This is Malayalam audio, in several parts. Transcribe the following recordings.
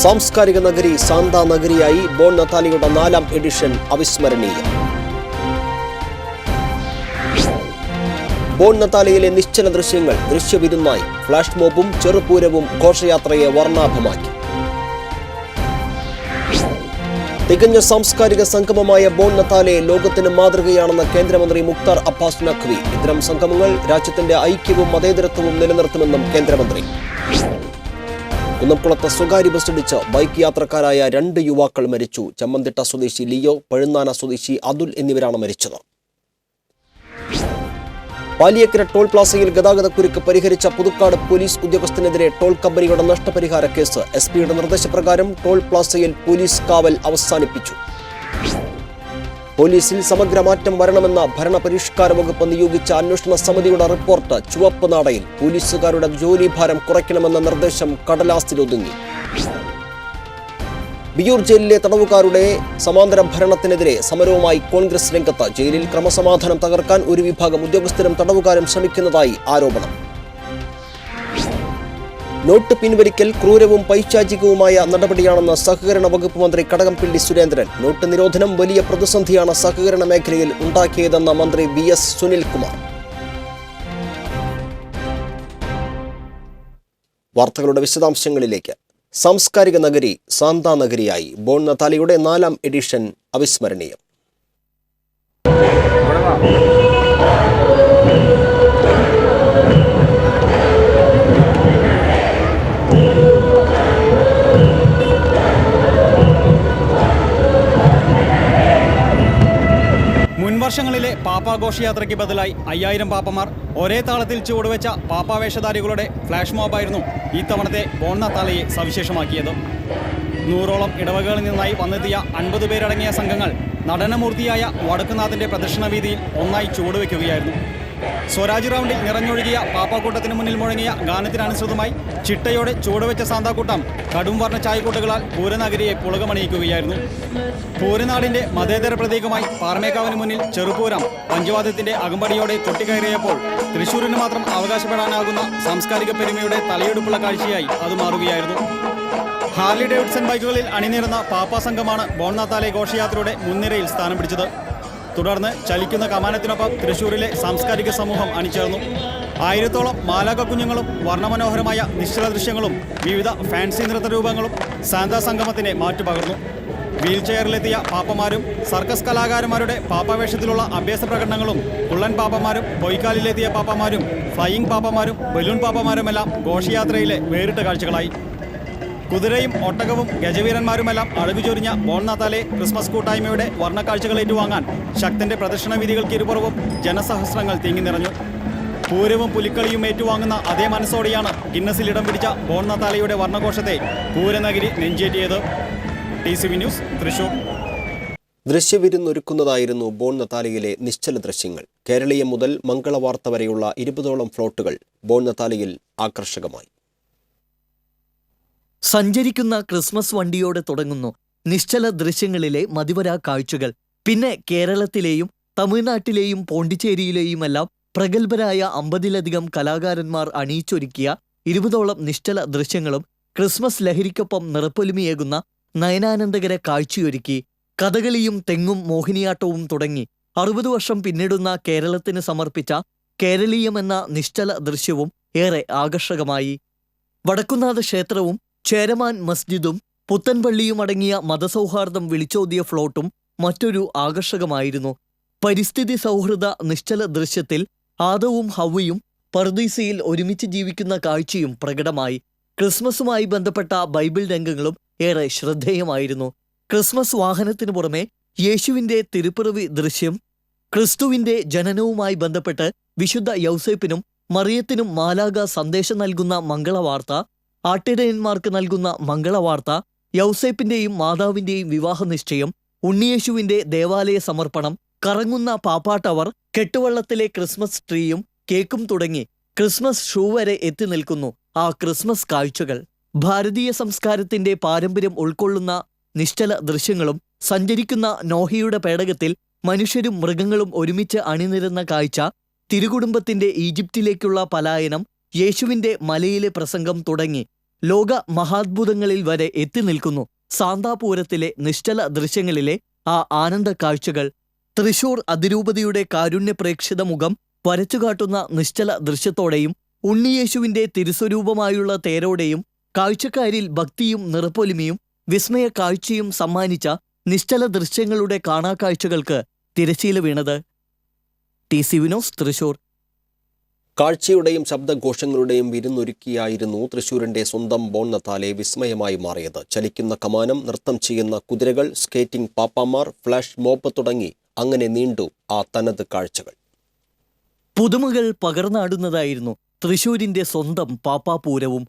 സാംസ്കാരിക നഗരി സാന്താ നഗരിയായി ബോൺ നതാലിയുടെ 4ാം എഡിഷൻ അവിസ്മരണീയം. ബോൺ നതാലിയിലെ നിശ്ചല ദൃശ്യങ്ങൾ ദൃശ്യവിരുന്നായി. ഫ്ലാഷ് മോബും ചെറുപൂരവും ഘോഷയാത്രയെ വർണ്ണാഭമാക്കി. തികഞ്ഞ സാംസ്കാരിക സംഗമമായ ബോൺ നതാലെ ലോകത്തിന് മാതൃകയാണെന്ന കേന്ദ്രമന്ത്രി മുക്താർ അബ്ബാസ് നഖ്വി. ഇത്തരം സംഗമങ്ങൾ രാജ്യത്തിന്റെ ഐക്യവും മതേതരത്വവും നിലനിർത്തുമെന്നും കേന്ദ്രമന്ത്രി. കുന്നംകുളത്ത് സ്വകാര്യ ബസ്സിടിച്ച് ബൈക്ക് യാത്രക്കാരായ 2 യുവാക്കൾ മരിച്ചു. ചമ്മന്തിട്ട സ്വദേശി ലിയോ, പഴുന്നാന സ്വദേശി അതുൽ എന്നിവരാണ് മരിച്ചത്. പാലിയേക്കര ടോൾ പ്ലാസയിൽ ഗതാഗതക്കുരുക്ക് പരിഹരിച്ച പുതുക്കാട് പോലീസ് ഉദ്യോഗസ്ഥനെതിരെ ടോൾ കമ്പനിയുടെ നഷ്ടപരിഹാര കേസ്. എസ്പിയുടെ നിർദ്ദേശപ്രകാരം ടോൾ പ്ലാസയിൽ പോലീസ് കാവൽ അവസാനിപ്പിച്ചു. പോലീസിൽ സമഗ്ര മാറ്റം വരണമെന്ന ഭരണപരിഷ്കാര വകുപ്പ് നിയോഗിച്ച അന്വേഷണ സമിതിയുടെ റിപ്പോർട്ട് ചുവപ്പ് നാടയിൽ. പോലീസുകാരുടെ ജോലിഭാരം കുറയ്ക്കണമെന്ന നിർദ്ദേശം കടലാസിലൊതുങ്ങി. വിയൂർ ജയിലിലെ തടവുകാരുടെ സമാന്തര ഭരണത്തിനെതിരെ സമരവുമായി കോൺഗ്രസ് രംഗത്ത്. ജയിലിൽ ക്രമസമാധാനം തകർക്കാൻ ഒരു വിഭാഗം ഉദ്യോഗസ്ഥരും തടവുകാരും ശ്രമിക്കുന്നതായി ആരോപണം. നോട്ട് പിൻവലിക്കൽ ക്രൂരവും പൈശാചികവുമായ നടപടിയാണെന്ന് സഹകരണ വകുപ്പ് മന്ത്രി കടകംപള്ളി സുരേന്ദ്രൻ. നോട്ട് നിരോധനം വലിയ പ്രതിസന്ധിയാണ് സഹകരണ മേഖലയിൽ ഉണ്ടാക്കിയതെന്ന മന്ത്രി VS സുനിൽകുമാർ. വാർത്തകളുടെ വിശദാംശങ്ങളിലേക്ക്. സാംസ്കാരിക നഗരി സാന്താ നഗരിയായി ബോൺ നതാലിയുടെ 4ാം എഡിഷൻ അവിസ്മരണീയം. മുൻവർഷങ്ങളിലെ പാപ്പാഘോഷയാത്രയ്ക്ക് ബദലായി 5000 പാപ്പമാർ ഒരേ താളത്തിൽ ചുവടുവെച്ച പാപ്പാവേഷധാരികളുടെ ഫ്ലാഷ് മോബായിരുന്നു ഇത്തവണത്തെ ബോൺ നതാലയെ സവിശേഷമാക്കിയത്. 100ഓളം ഇടവകകളിൽ നിന്നായി വന്നെത്തിയ 50 പേരടങ്ങിയ സംഘങ്ങൾ നടനമൂർത്തിയായ വടക്കുന്നാഥിന്റെ പ്രദക്ഷിണ വീതിയിൽ ഒന്നായി ചുവടുവെക്കുകയായിരുന്നു. സ്വരാജ് റൗണ്ടിൽ നിറഞ്ഞൊഴുകിയ പാപ്പാക്കൂട്ടത്തിന് മുന്നിൽ മുഴങ്ങിയ ഗാനത്തിനനുസൃതമായി ചിട്ടയോടെ ചുവടുവെച്ച സാന്താക്കൂട്ടം കടും വർണ്ണ ചായക്കൂട്ടുകളാൽ പൂരനഗരിയെ പുളകമണിയിക്കുകയായിരുന്നു. പൂരനാടിന്റെ മതേതര പ്രതീകമായി പാറമേക്കാവിന് മുന്നിൽ ചെറുപൂരം പഞ്ചവാദ്യത്തിന്റെ അകമ്പടിയോടെ കൊട്ടിക്കയറിയപ്പോൾ തൃശ്ശൂരിന് മാത്രം അവകാശപ്പെടാനാകുന്ന സാംസ്കാരിക പെരുമയുടെ തലയെടുപ്പുള്ള കാഴ്ചയായി അത് മാറുകയായിരുന്നു. ഹാർലി ഡേവിഡ്സൺ ബൈക്കുകളിൽ അണിനിരന്ന പാപ്പാ സംഘമാണ് ബോൺ നതാലെ ഘോഷയാത്രയുടെ മുൻനിരയിൽ സ്ഥാനം പിടിച്ചത്. തുടർന്ന് ചലിക്കുന്ന കമാനത്തിനൊപ്പം തൃശ്ശൂരിലെ സാംസ്കാരിക സമൂഹം അണിചേർന്നു. 1000ഓളം മാലാക കുഞ്ഞുങ്ങളും വർണ്ണമനോഹരമായ നിശ്ചല ദൃശ്യങ്ങളും വിവിധ ഫാൻസി നൃത്തരൂപങ്ങളും സാന്താ സംഗമത്തിന് മാറ്റുപകർന്നു. വീൽ ചെയറിലെത്തിയ പാപ്പമാരും സർക്കസ് കലാകാരന്മാരുടെ പാപ്പാവേഷത്തിലുള്ള അഭ്യാസ പ്രകടനങ്ങളും കുള്ളൻ പാപ്പമാരും പൊയ്ക്കാലിലെത്തിയ പാപ്പമാരും ഫ്ലൈയിങ് പാപ്പമാരും ബലൂൺ പാപ്പമാരുമെല്ലാം ഘോഷയാത്രയിലെ വേറിട്ട കാഴ്ചകളായി. കുതിരയും ഒട്ടകവും ഗജവീരന്മാരുമെല്ലാം അഴകുചൊരിഞ്ഞ ബോൺ നതാലെ ക്രിസ്മസ് കൂട്ടായ്മയുടെ വർണ്ണക്കാഴ്ചകൾ ഏറ്റുവാങ്ങാൻ ശക്തന്റെ പ്രദർശന വീതികൾക്ക് ഇരുപുറവും ജനസഹസ്രങ്ങൾ തിങ്ങി നിറഞ്ഞു. പൂരവും പുലിക്കളിയും ഏറ്റുവാങ്ങുന്ന അതേ മനസ്സോടെയാണ് ഗിന്നസിൽ ഇടം പിടിച്ച ബോൺ നതാലയുടെ വർണ്ണഘോഷത്തെ പൂരനഗരി നെഞ്ചേറ്റിയത്. TCV news, Thrissur. ദൃശ്യവിരുന്നൊരുക്കുന്നതായിരുന്നു ബോൺ നതാലയിലെ നിശ്ചല ദൃശ്യങ്ങൾ. കേരളീയം മുതൽ മംഗളവാർത്ത വരെയുള്ള 20ഓളം ഫ്ലോട്ടുകൾ ബോൺ നതാലയിൽ ആകർഷകമായി. സഞ്ചരിക്കുന്ന ക്രിസ്മസ് വണ്ടിയോടെ തുടങ്ങുന്നു നിശ്ചല ദൃശ്യങ്ങളിലെ മതിവരാ കാഴ്ചകൾ. പിന്നെ കേരളത്തിലെയും തമിഴ്നാട്ടിലെയും പോണ്ടിച്ചേരിയിലെയുമെല്ലാം പ്രഗത്ഭരായ 50ലധികം കലാകാരന്മാർ അണിയിച്ചൊരുക്കിയ 20ഓളം നിശ്ചല ദൃശ്യങ്ങളും ക്രിസ്മസ് ലഹരിക്കൊപ്പം നിറപ്പൊലിമയേകുന്ന നയനാനന്ദകര കാഴ്ചയൊരുക്കി. കഥകളിയും തെങ്ങും മോഹിനിയാട്ടവും തുടങ്ങി 60 വർഷം പിന്നിടുന്ന കേരളത്തിന് സമർപ്പിച്ച കേരളീയം എന്ന നിശ്ചല ദൃശ്യവും ഏറെ ആകർഷകമായി. വടക്കുന്നാഥ ക്ഷേത്രവും ചേരമാൻ മസ്ജിദും പുത്തൻപള്ളിയും അടങ്ങിയ മതസൗഹാർദ്ദം വിളിച്ചോതിയ ഫ്ലോട്ടും മറ്റൊരു ആകർഷകമായിരുന്നു. പരിസ്ഥിതി സൗഹൃദ നിശ്ചല ദൃശ്യത്തിൽ ആദവും ഹവ്വയും പർദീസയിൽ ഒരുമിച്ച് ജീവിക്കുന്ന കാഴ്ചയും പ്രകടമായി. ക്രിസ്മസുമായി ബന്ധപ്പെട്ട ബൈബിൾ രംഗങ്ങളും ഏറെ ശ്രദ്ധേയമായിരുന്നു. ക്രിസ്മസ് വാഹനത്തിനു പുറമെ യേശുവിന്റെ തിരുപ്പിറവി ദൃശ്യം, ക്രിസ്തുവിന്റെ ജനനവുമായി ബന്ധപ്പെട്ട് വിശുദ്ധ യൗസേപ്പിനും മറിയത്തിനും മാലാക സന്ദേശം നൽകുന്ന മംഗളവാർത്ത, ആട്ടിടയന്മാർക്ക് നൽകുന്ന മംഗളവാർത്ത, യൗസേപ്പിന്റെയും മാതാവിന്റെയും വിവാഹ നിശ്ചയം, ഉണ്ണിയേശുവിന്റെ ദേവാലയ സമർപ്പണം, കറങ്ങുന്ന പാപ്പാ ടവർ, കെട്ടുവള്ളത്തിലെ ക്രിസ്മസ് ട്രീയും കേക്കും തുടങ്ങി ക്രിസ്മസ് ഷൂ വരെ എത്തി നിൽക്കുന്നു ആ ക്രിസ്മസ് കാഴ്ചകൾ. ഭാരതീയ സംസ്കാരത്തിന്റെ പാരമ്പര്യം ഉൾക്കൊള്ളുന്ന നിശ്ചല ദൃശ്യങ്ങളും സഞ്ചരിക്കുന്ന നോഹയുടെ പേടകത്തിൽ മനുഷ്യരും മൃഗങ്ങളും ഒരുമിച്ച് അണിനിരന്ന കാഴ്ച, തിരുകുടുംബത്തിന്റെ ഈജിപ്തിലേക്കുള്ള പലായനം, യേശുവിന്റെ മലയിലെ പ്രസംഗം തുടങ്ങി ലോക മഹാത്ഭുതങ്ങളിൽ വരെ എത്തി നിൽക്കുന്നു സാന്താപൂരത്തിലെ നിശ്ചല ദൃശ്യങ്ങളിലെ ആ ആനന്ദ കാഴ്ചകൾ. തൃശൂർ അതിരൂപതയുടെ കാരുണ്യ പ്രേക്ഷിത മുഖം വരച്ചുകാട്ടുന്ന നിശ്ചല ദൃശ്യത്തോടെയും ഉണ്ണിയേശുവിന്റെ തിരുസ്വരൂപമായുള്ള തേരോടെയും കാഴ്ചക്കാരിൽ ഭക്തിയും നിറപ്പൊലിമയും വിസ്മയ കാഴ്ചയും സമ്മാനിച്ച നിശ്ചല ദൃശ്യങ്ങളുടെ കാണാക്കാഴ്ചകൾക്ക് തിരശ്ശീല വീണത്. TC വിനോസ്, തൃശൂർ. കാഴ്ചയുടെയും ശബ്ദഘോഷങ്ങളുടെയും വിരുന്നൊരുക്കിയായിരുന്നു തൃശൂരിന്റെ സ്വന്തം ബോൺ നത്താലെ വിസ്മയമായി മാറിയത്. ചലിക്കുന്ന കമാനം, നൃത്തം ചെയ്യുന്ന കുതിരകൾ, സ്കേറ്റിംഗ് പാപ്പാമാർ, ഫ്ലാഷ് മോപ്പ് തുടങ്ങി അങ്ങനെ നീണ്ടു ആ തനത് കാഴ്ചകൾ. പുതുമകൾ പകർന്നാടുന്നതായിരുന്നു തൃശൂരിന്റെ സ്വന്തം പാപ്പാപൂരവും.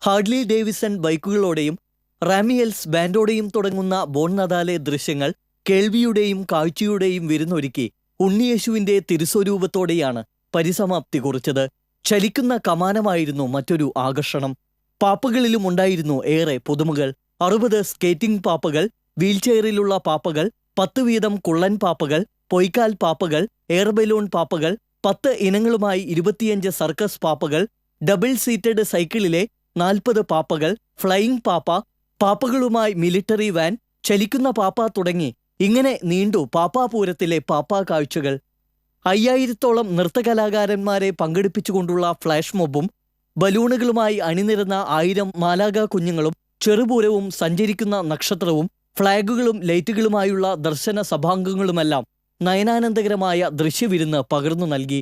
ഹാർഡ്ലി ഡേവിസൺ ബൈക്കുകളോടെയും റാമിയൽസ് ബാൻഡോടെയും തുടങ്ങുന്ന ബോൺ നതാലെ ദൃശ്യങ്ങൾ കേൾവിയുടെയും കാഴ്ചയുടെയും വിരുന്നൊരുക്കി ഉണ്ണിയേശുവിന്റെ തിരുസ്വരൂപത്തോടെയാണ് പരിസമാപ്തി കുറിച്ചത്. ചലിക്കുന്ന കമാനമായിരുന്നു മറ്റൊരു ആകർഷണം. പാപ്പകളിലും ഉണ്ടായിരുന്നു ഏറെ പുതുമകൾ. 60 സ്കേറ്റിംഗ് പാപ്പകൾ, വീൽചെയറിലുള്ള പാപ്പകൾ, 10 വീതം കുള്ളൻ പാപ്പകൾ, പൊയ്ക്കാൽ പാപ്പകൾ, എയർ ബലൂൺ പാപ്പകൾ, 10 ഇനങ്ങളുമായി 25 സർക്കസ് പാപ്പകൾ, ഡബിൾ സീറ്റഡ് സൈക്കിളിലെ 40 പാപ്പകൾ, ഫ്ലൈയിങ് പാപ്പ, പാപ്പകളുമായി മിലിറ്ററി വാൻ, ചലിക്കുന്ന പാപ്പ തുടങ്ങി ഇങ്ങനെ നീണ്ടു പാപ്പാപൂരത്തിലെ പാപ്പാ കാഴ്ചകൾ. 5000-ഓളം നൃത്തകലാകാരന്മാരെ പങ്കെടുപ്പിച്ചുകൊണ്ടുള്ള ഫ്ലാഷ് മോബും ബലൂണുകളുമായി അണിനിരന്ന 1000 മാലാക കുഞ്ഞുങ്ങളും ചെറുപൂരവും സഞ്ചരിക്കുന്ന നക്ഷത്രവും ഫ്ളാഗുകളും ലൈറ്റുകളുമായുള്ള ദർശന സഭാംഗങ്ങളുമെല്ലാം നയനാനന്ദകരമായ ദൃശ്യവിരുന്ന് പകർന്നു നൽകി.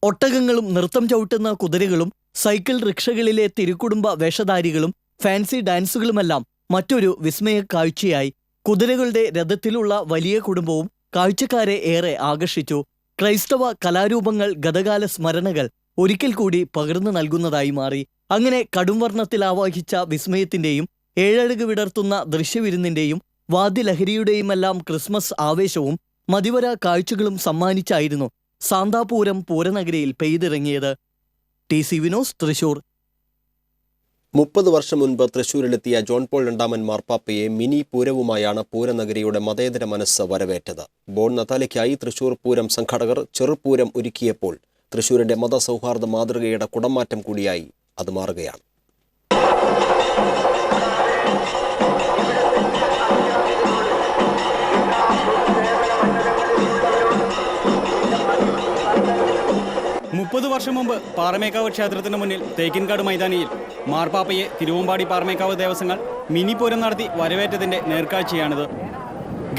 ഒട്ടകങ്ങളും നൃത്തം ചവിട്ടുന്ന കുതിരകളും സൈക്കിൾ റിക്ഷകളിലെ തിരുക്കുടുംബ വേഷധാരികളും ഫാൻസി ഡാൻസുകളുമെല്ലാം മറ്റൊരു വിസ്മയ കാഴ്ചയായി. കുതിരകളുടെ രഥത്തിലുള്ള വലിയ കുടുംബവും കാഴ്ചക്കാരെ ഏറെ ആകർഷിച്ചു. ക്രൈസ്തവ കലാരൂപങ്ങൾ, ഗതകാല സ്മരണകൾ ഒരിക്കൽ കൂടി പകർന്നു നൽകുന്നതായി മാറി. അങ്ങനെ കടുംവർണ്ണത്തിലാവാഹിച്ച വിസ്മയത്തിന്റെയും ഏഴഴക് വിടർത്തുന്ന ദൃശ്യവിരുന്നിന്റെയും വാദ്യലഹരിയുടെയുമെല്ലാം ക്രിസ്മസ് ആവേശവും മതിവര കാഴ്ചകളും സമ്മാനിച്ചായിരുന്നു സാന്താപൂരം പൂരനഗരിയിൽ പെയ്തിറങ്ങിയത്. TC വിനോസ്, തൃശൂർ. 30 വർഷം മുൻപ് തൃശൂരിലെത്തിയ ജോൺ പോൾ രണ്ടാമൻ മാർപ്പാപ്പയെ മിനി പൂരവുമായാണ് പൂരനഗരിയുടെ മതേതര മനസ്സ് വരവേറ്റത്. ബോൺ നത്താലയ്ക്കായി തൃശൂർ പൂരം സംഘാടകർ ചെറുപൂരം ഒരുക്കിയപ്പോൾ തൃശൂരിന്റെ മതസൗഹാർദ്ദ മാതൃകയുടെ കുടമാറ്റം കൂടിയായി അത് മാറുകയാണ്. മുപ്പത് വർഷം മുമ്പ് പാറമേക്കാവ് ക്ഷേത്രത്തിന് മുന്നിൽ തേക്കിൻകാട് മൈതാനിയിൽ മാർപ്പാപ്പയെ തിരുവമ്പാടി പാറമേക്കാവ് ദേവസ്വങ്ങൾ മിനി പൂരം നടത്തി വരവേറ്റതിന്റെ നേർക്കാഴ്ചയാണിത്.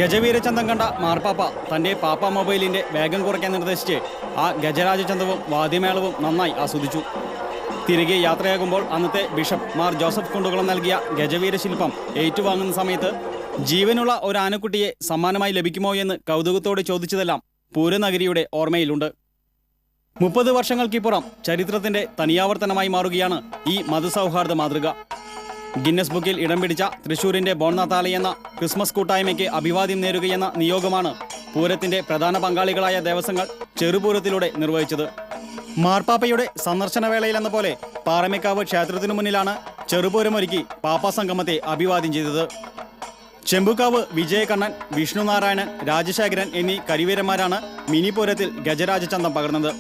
ഗജവീരചന്തം കണ്ട മാർപ്പാപ്പ തന്റെ പാപ്പ മൊബൈലിന്റെ വേഗം കുറയ്ക്കാൻ നിർദ്ദേശിച്ച് ആ ഗജരാജചന്തവും വാദ്യമേളവും നന്നായി ആസ്വദിച്ചു. തിരികെ യാത്രയാകുമ്പോൾ അന്നത്തെ ബിഷപ്പ് മാർ ജോസഫ് കുണ്ടുകുളം നൽകിയ ഗജവീര ശില്പം ഏറ്റുവാങ്ങുന്ന സമയത്ത് ജീവനുള്ള ഒരു ആനക്കുട്ടിയെ സമ്മാനമായി ലഭിക്കുമോ എന്ന് കൗതുകത്തോടെ ചോദിച്ചതെല്ലാം പൂരനഗരിയുടെ ഓർമ്മയിലുണ്ട്. 30 വർഷങ്ങൾക്കിപ്പുറം ചരിത്രത്തിന്റെ തനിയാവർത്തനമായി മാറുകയാണ് ഈ മതസൗഹാർദ്ദ മാതൃക. ഗിന്നസ് ബുക്കിൽ ഇടം പിടിച്ച തൃശൂരിന്റെ ബോൺ നത്താലെ എന്ന ക്രിസ്മസ് കൂട്ടായ്മയ്ക്ക് അഭിവാദ്യം നേരുകയെന്ന നിയോഗമാണ് പൂരത്തിന്റെ പ്രധാന പങ്കാളികളായ ദേവസ്വങ്ങൾ ചെറുപൂരത്തിലൂടെ നിർവഹിച്ചത്. മാർപ്പാപ്പയുടെ സന്ദർശന വേളയിലെന്ന പോലെ പാറമേക്കാവ് ക്ഷേത്രത്തിനു മുന്നിലാണ് ചെറുപൂരമൊരുക്കി പാപ്പാ സംഗമത്തെ അഭിവാദ്യം ചെയ്തത്. ചെമ്പുക്കാവ് വിജയകണ്ണൻ, വിഷ്ണുനാരായണൻ, രാജശേഖരൻ എന്നീ കരിവീരന്മാരാണ് മിനി പൂരത്തിൽ ഗജരാജചന്തം പകർന്നത്.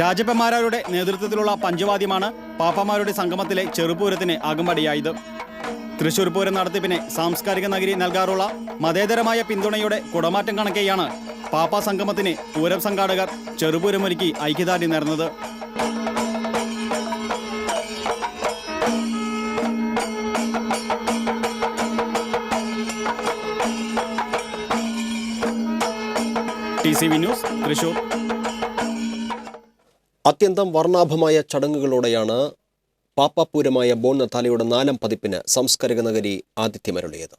രാജപ്പന്മാരുടെ നേതൃത്വത്തിലുള്ള പഞ്ചവാദ്യമാണ് പാപ്പമാരുടെ സംഗമത്തിലെ ചെറുപൂരത്തിന് അകമ്പടിയായത്. തൃശൂർ പൂരം നടത്തിപ്പിന് സാംസ്കാരിക നഗരി നൽകാറുള്ള മതേതരമായ പിന്തുണയുടെ കുടമാറ്റം കണക്കെയാണ് പാപ്പാ സംഗമത്തിന് പൂരം സംഘാടകർ ചെറുപൂരമൊരുക്കി ഐക്യദാർഢ്യം നേർന്നത്. TC news, Thrissur. അത്യന്തം വർണ്ണാഭമായ ചടങ്ങുകളോടെയാണ് പാപ്പാപൂരമായ ബോൺ നത്താലയുടെ 4ാം പതിപ്പിന് സാംസ്കാരിക നഗരി ആതിഥ്യമരുളിയത്.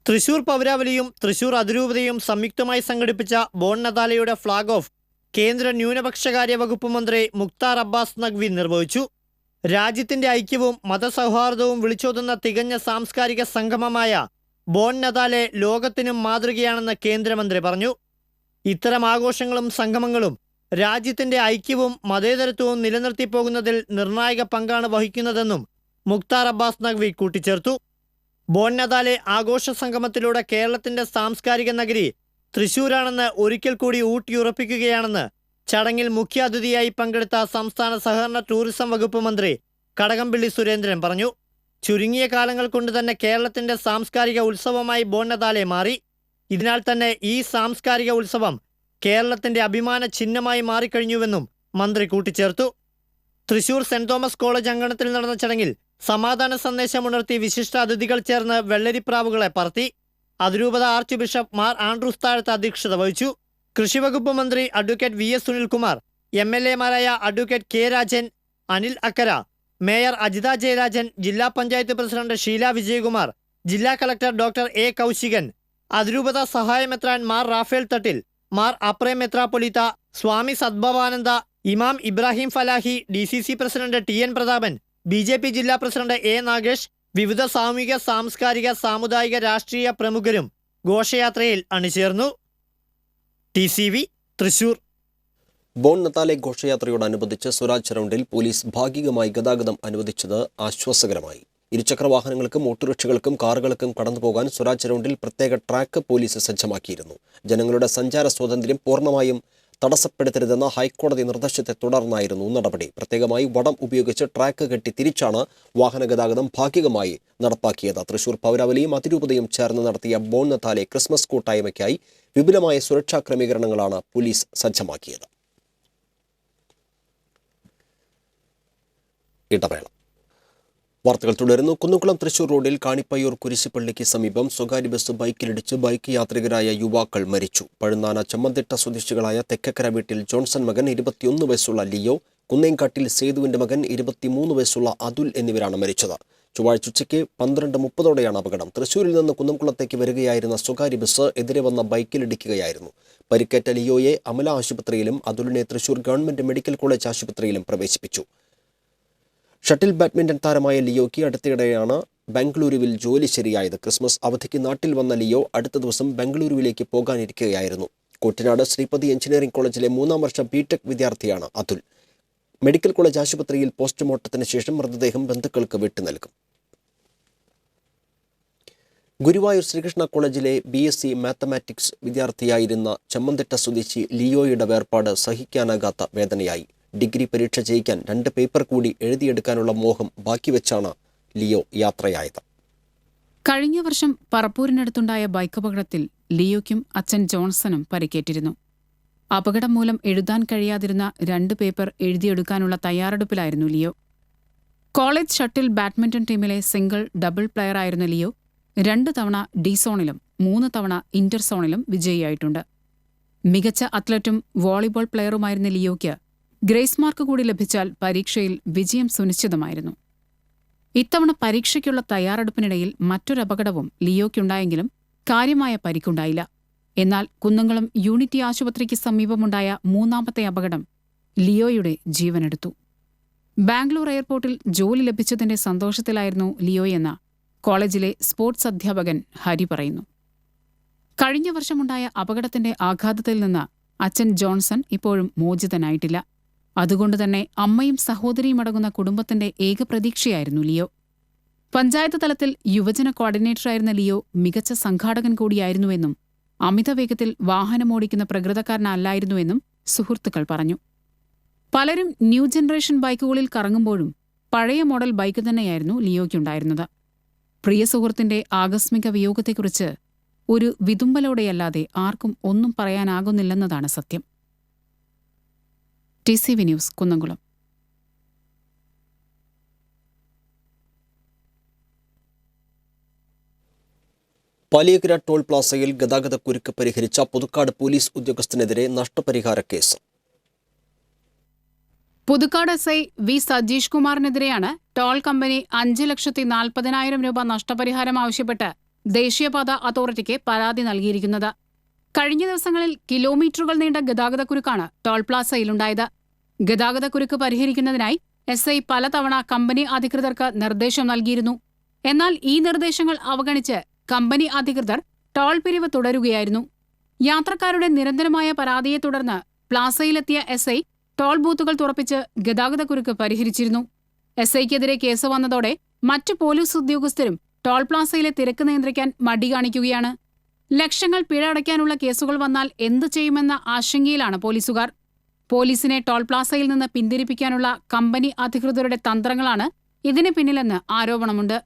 തൃശൂർ പൗരാവലിയും തൃശൂർ അതിരൂപതയും സംയുക്തമായി സംഘടിപ്പിച്ച ബോൺ നത്താലയുടെ ഫ്ളാഗ് ഓഫ് കേന്ദ്ര ന്യൂനപക്ഷകാര്യ വകുപ്പ് മന്ത്രി മുക്താർ അബ്ബാസ് നഖ്വി നിർവഹിച്ചു. രാജ്യത്തിന്റെ ഐക്യവും മതസൗഹാർദ്ദവും വിളിച്ചോതുന്ന തികഞ്ഞ സാംസ്കാരിക സംഗമമായ ബോൺ നത്താലെ ലോകത്തിനും മാതൃകയാണെന്ന് കേന്ദ്രമന്ത്രി പറഞ്ഞു. ഇത്തരം ആഘോഷങ്ങളും സംഗമങ്ങളും രാജ്യത്തിന്റെ ഐക്യവും മതേതരത്വവും നിലനിർത്തിപ്പോകുന്നതിൽ നിർണായക പങ്കാണ് വഹിക്കുന്നതെന്നും മുക്താർ അബ്ബാസ് നഖ്വി കൂട്ടിച്ചേർത്തു. ബോൺ നത്താലെ ആഘോഷ സംഗമത്തിലൂടെ കേരളത്തിന്റെ സാംസ്കാരിക നഗരി തൃശൂരാണെന്ന് ഒരിക്കൽ കൂടി ഊട്ടിയുറപ്പിക്കുകയാണെന്ന് ചടങ്ങിൽ മുഖ്യാതിഥിയായി പങ്കെടുത്ത സംസ്ഥാന സഹകരണ ടൂറിസം വകുപ്പ് മന്ത്രി കടകംപള്ളി സുരേന്ദ്രൻ പറഞ്ഞു. ചുരുങ്ങിയ കാലങ്ങൾ കൊണ്ട് തന്നെ കേരളത്തിന്റെ സാംസ്കാരിക ഉത്സവമായി ബോൺനതാലെ മാറി. ഇതിനാൽ തന്നെ ഈ സാംസ്കാരിക ഉത്സവം കേരളത്തിന്റെ അഭിമാന ചിഹ്നമായി മാറിക്കഴിഞ്ഞുവെന്നും മന്ത്രി കൂട്ടിച്ചേർത്തു. തൃശൂർ സെന്റ് തോമസ് കോളേജ് അങ്കണത്തിൽ നടന്ന ചടങ്ങിൽ സമാധാന സന്ദേശമുണർത്തി വിശിഷ്ട അതിഥികൾ ചേർന്ന് വെള്ളരിപ്രാവുകളെ പറത്തി. അതിരൂപത ആർച്ച് ബിഷപ്പ് മാർ ആൻഡ്രൂസ് താഴത്ത് അധ്യക്ഷത വഹിച്ചു. കൃഷിവകുപ്പ് മന്ത്രി അഡ്വക്കേറ്റ് വി.എസ്. സുനിൽകുമാർ, എം.എൽ.എമാരായ advocate K. Rajan, Anil Akkara, mayor Ajitha Jayarajan, ജില്ലാ പഞ്ചായത്ത് പ്രസിഡന്റ് ഷീല വിജയകുമാർ, ജില്ലാ കളക്ടർ ഡോക്ടർ എ. കൗശികൻ, അതിരൂപത സഹായമെത്രാൻ മാർ റാഫേൽ തട്ടിൽ, മാർ അപ്രേ മെത്രാപ്പൊലീത്ത, സ്വാമി സദ്ഭവാനന്ദ, ഇമാം Ibrahim Falahi, DCC president T.N. Prathapan, BJP ജില്ലാ പ്രസിഡന്റ് A. നാഗേഷ്, വിവിധ സാമൂഹിക, സാംസ്കാരിക, സാമുദായിക, രാഷ്ട്രീയ പ്രമുഖരും ഘോഷയാത്രയിൽ അണിചേർന്നു. TCV തൃശൂർ. ബോൺനതാലെ ഘോഷയാത്രയോടനുബന്ധിച്ച് സ്വരാജ് റൗണ്ടിൽ പോലീസ് ഭാഗികമായി ഗതാഗതം അനുവദിച്ചത് ആശ്വാസകരമായി. ഇരുചക്രവാഹനങ്ങൾക്കും ഓട്ടോറിക്ഷകൾക്കും കാറുകൾക്കും കടന്നുപോകാൻ സ്വരാജ് റൗണ്ടിൽ പ്രത്യേക ട്രാക്ക് പോലീസ് സജ്ജമാക്കിയിരുന്നു. ജനങ്ങളുടെ സഞ്ചാര സ്വാതന്ത്ര്യം പൂർണ്ണമായും തടസ്സപ്പെടുത്തരുതെന്ന ഹൈക്കോടതി നിർദ്ദേശത്തെ തുടർന്നായിരുന്നു നടപടി. പ്രത്യേകമായി വടം ഉപയോഗിച്ച് ട്രാക്ക് കെട്ടി തിരിച്ചാണ് വാഹന ഗതാഗതം ഭാഗികമായി നടപ്പാക്കിയത്. തൃശൂർ പൗരാവലിയും അതിരൂപതയും ചേർന്ന് നടത്തിയ ബോൺനതാലെ ക്രിസ്മസ് കൂട്ടായ്മയ്ക്കായി വിപുലമായ സുരക്ഷാ ക്രമീകരണങ്ങളാണ് പോലീസ് സജ്ജമാക്കിയത്. ഇടവേള. വാർത്തകൾ തുടരുന്നു. കുന്നംകുളം തൃശൂർ റോഡിൽ കാണിപ്പയ്യൂർ കുരിശിപ്പള്ളിക്ക് സമീപം സ്വകാര്യ ബസ് ബൈക്കിലിടിച്ച് ബൈക്ക് യാത്രികരായ യുവാക്കൾ മരിച്ചു. പഴുന്നാന ചമ്മന്തിട്ട സ്വദേശികളായ തെക്കക്കര വീട്ടിൽ ജോൺസൺ മകൻ 21 വയസ്സുള്ള ലിയോ, കുന്നേങ്കാട്ടിൽ സേതുവിന്റെ മകൻ 23 വയസ്സുള്ള അതുൽ എന്നിവരാണ് മരിച്ചത്. ചൊവ്വാഴ്ച ഉച്ചയ്ക്ക് 12:30 അപകടം. തൃശൂരിൽ നിന്ന് കുന്നംകുളത്തേക്ക് വരികയായിരുന്ന സ്വകാര്യ ബസ് എതിരെ വന്ന ബൈക്കിലിടിക്കുകയായിരുന്നു. പരിക്കേറ്റ ലിയോയെ അമല ആശുപത്രിയിലും അതുലിനെ തൃശൂർ ഗവൺമെന്റ് മെഡിക്കൽ കോളേജ് ആശുപത്രിയിലും പ്രവേശിപ്പിച്ചു. ഷട്ടിൽ ബാഡ്മിന്റൺ താരമായ ലിയോയ്ക്ക് അടുത്തിടെയാണ് ബംഗളൂരുവിൽ ജോലി ശരിയായത്. ക്രിസ്മസ് അവധിക്ക് നാട്ടിൽ വന്ന ലിയോ അടുത്ത ദിവസം ബംഗളൂരുവിലേക്ക് പോകാനിരിക്കുകയായിരുന്നു. കുട്ടനാട് ശ്രീപതി എഞ്ചിനീയറിംഗ് കോളേജിലെ 3ാം വർഷ BTech വിദ്യാർത്ഥിയാണ് അതുൽ. മെഡിക്കൽ കോളേജ് ആശുപത്രിയിൽ പോസ്റ്റ്മോർട്ടത്തിന് ശേഷം മൃതദേഹം ബന്ധുക്കൾക്ക് വിട്ടുനൽകും. ഗുരുവായൂർ ശ്രീകൃഷ്ണ കോളേജിലെ BSc മാത്തമാറ്റിക്സ് വിദ്യാർത്ഥിയായിരുന്ന ചമ്മന്തിട്ട സ്വദേശി ലിയോയുടെ വേർപാട് സഹിക്കാനാകാത്ത വേദനയായി. ഡിഗ്രി പരീക്ഷ ജയിക്കാൻ 2 പേപ്പർ കൂടി എഴുതിയെടുക്കാനുള്ള മോഹം ബാക്കിവെച്ചാണ് ലിയോ യാത്രയായത്. കഴിഞ്ഞ വർഷം പറപ്പൂരിനടുത്തുണ്ടായ ബൈക്കപകടത്തിൽ ലിയോയ്ക്കും അച്ഛൻ ജോൺസണും പരിക്കേറ്റിരുന്നു. അപകടം മൂലം എഴുതാൻ കഴിയാതിരുന്ന 2 പേപ്പർ എഴുതിയെടുക്കാനുള്ള തയ്യാറെടുപ്പിലായിരുന്നു ലിയോ. കോളേജ് ഷട്ടിൽ ബാഡ്മിന്റൺ ടീമിലെ സിംഗിൾ, ഡബിൾ പ്ലെയറായിരുന്ന ലിയോ 2 തവണ ഡി സോണിലും 3 തവണ ഇന്റർ സോണിലും വിജയിയായിട്ടുണ്ട്. മികച്ച അത്ലറ്റും വോളിബോൾ പ്ലെയറുമായിരുന്ന ലിയോയ്ക്ക് ഗ്രേസ് മാർക്ക് കൂടി ലഭിച്ചാൽ പരീക്ഷയിൽ വിജയം സുനിശ്ചിതമായിരുന്നു. ഇത്തവണ പരീക്ഷയ്ക്കുള്ള തയ്യാറെടുപ്പിനിടയിൽ മറ്റൊരപകടവും ലിയോയ്ക്കുണ്ടായെങ്കിലും കാര്യമായ പരിക്കുണ്ടായില്ല. എന്നാൽ കുന്നംകുളം യൂണിറ്റി ആശുപത്രിക്ക് സമീപമുണ്ടായ 3ാമത്തെ അപകടം ലിയോയുടെ ജീവനെടുത്തു. ബാംഗ്ലൂർ എയർപോർട്ടിൽ ജോലി ലഭിച്ചതിന്റെ സന്തോഷത്തിലായിരുന്നു ലിയോയെന്ന് കോളേജിലെ സ്പോർട്സ് അധ്യാപകൻ ഹരി പറയുന്നു. കഴിഞ്ഞ വർഷമുണ്ടായ അപകടത്തിന്റെ ആഘാതത്തിൽ നിന്ന് അച്ഛൻ ജോൺസൺ ഇപ്പോഴും മോചിതനായിട്ടില്ല. അതുകൊണ്ടുതന്നെ അമ്മയും സഹോദരിയും അടങ്ങുന്ന കുടുംബത്തിന്റെ ഏക പ്രതീക്ഷയായിരുന്നു ലിയോ. പഞ്ചായത്ത് തലത്തിൽ യുവജന കോർഡിനേറ്ററായിരുന്ന ലിയോ മികച്ച സംഘാടകൻ കൂടിയായിരുന്നുവെന്നും അമിതവേഗത്തിൽ വാഹനമോടിക്കുന്ന പ്രകൃതക്കാരനല്ലായിരുന്നുവെന്നും സുഹൃത്തുക്കൾ പറഞ്ഞു. പലരും ന്യൂ ജനറേഷൻ ബൈക്കുകളിൽ കറങ്ങുമ്പോഴും പഴയ മോഡൽ ബൈക്ക് തന്നെയായിരുന്നു ലിയോയ്ക്കുണ്ടായിരുന്നത്. പ്രിയ സുഹൃത്തിന്റെ ആകസ്മിക വിയോഗത്തെക്കുറിച്ച് ഒരു വിതുമ്പലോടെയല്ലാതെ ആർക്കും ഒന്നും പറയാനാകുന്നില്ലെന്നതാണ് സത്യം. TCV news Kunnamkulam. Paliyekkara toll പ്ലാസയിൽ ഗതാഗതക്കുരുക്ക് പരിഹരിച്ച പുതുക്കാട് പോലീസ് ഉദ്യോഗസ്ഥനെതിരെ നഷ്ടപരിഹാര case. Puthukkad SI V Sajeesh കുമാറിനെതിരെയാണ് ടോൾ കമ്പനി 5,40,000 രൂപ നഷ്ടപരിഹാരം ആവശ്യപ്പെട്ട് ദേശീയപാത അതോറിറ്റിക്ക് പരാതി നൽകിയിരിക്കുന്നത്. കഴിഞ്ഞ ദിവസങ്ങളിൽ കിലോമീറ്ററുകൾ നീണ്ട ഗതാഗതക്കുരുക്കാണ് ടോൾ പ്ലാസയിലുണ്ടായത്. ഗതാഗതക്കുരുക്ക് പരിഹരിക്കുന്നതിനായി SI പലതവണ കമ്പനി അധികൃതർക്ക് നിർദ്ദേശം നൽകിയിരുന്നു. എന്നാൽ ഈ നിർദ്ദേശങ്ങൾ അവഗണിച്ച് കമ്പനി അധികൃതർ ടോൾ പിരിവ് തുടരുകയായിരുന്നു. യാത്രക്കാരുടെ നിരന്തരമായ പരാതിയെ തുടർന്ന് പ്ലാസയിലെത്തിയ SI ടോൾ ബൂത്തുകൾ തുറപ്പിച്ച് ഗതാഗതക്കുരുക്ക് പരിഹരിച്ചിരുന്നു. SIക്കെതിരെ കേസ് വന്നതോടെ മറ്റു പോലീസ് ഉദ്യോഗസ്ഥരും ടോൾ പ്ലാസയിലെ തിരക്ക് നിയന്ത്രിക്കാൻ മടി കാണിക്കുകയാണ്. ലക്ഷങ്ങൾ പിഴ അടയ്ക്കാനുള്ള കേസുകൾ വന്നാൽ എന്തു ചെയ്യുമെന്ന ആശങ്കയിലാണ് പോലീസുകാർ. പോലീസിനെ ടോൾ പ്ലാസയിൽ നിന്ന് പിന്തിരിപ്പിക്കാനുള്ള കമ്പനി അധികൃതരുടെ തന്ത്രങ്ങളാണ് ഇതിന് പിന്നിലെന്ന് ആരോപണമുണ്ട്.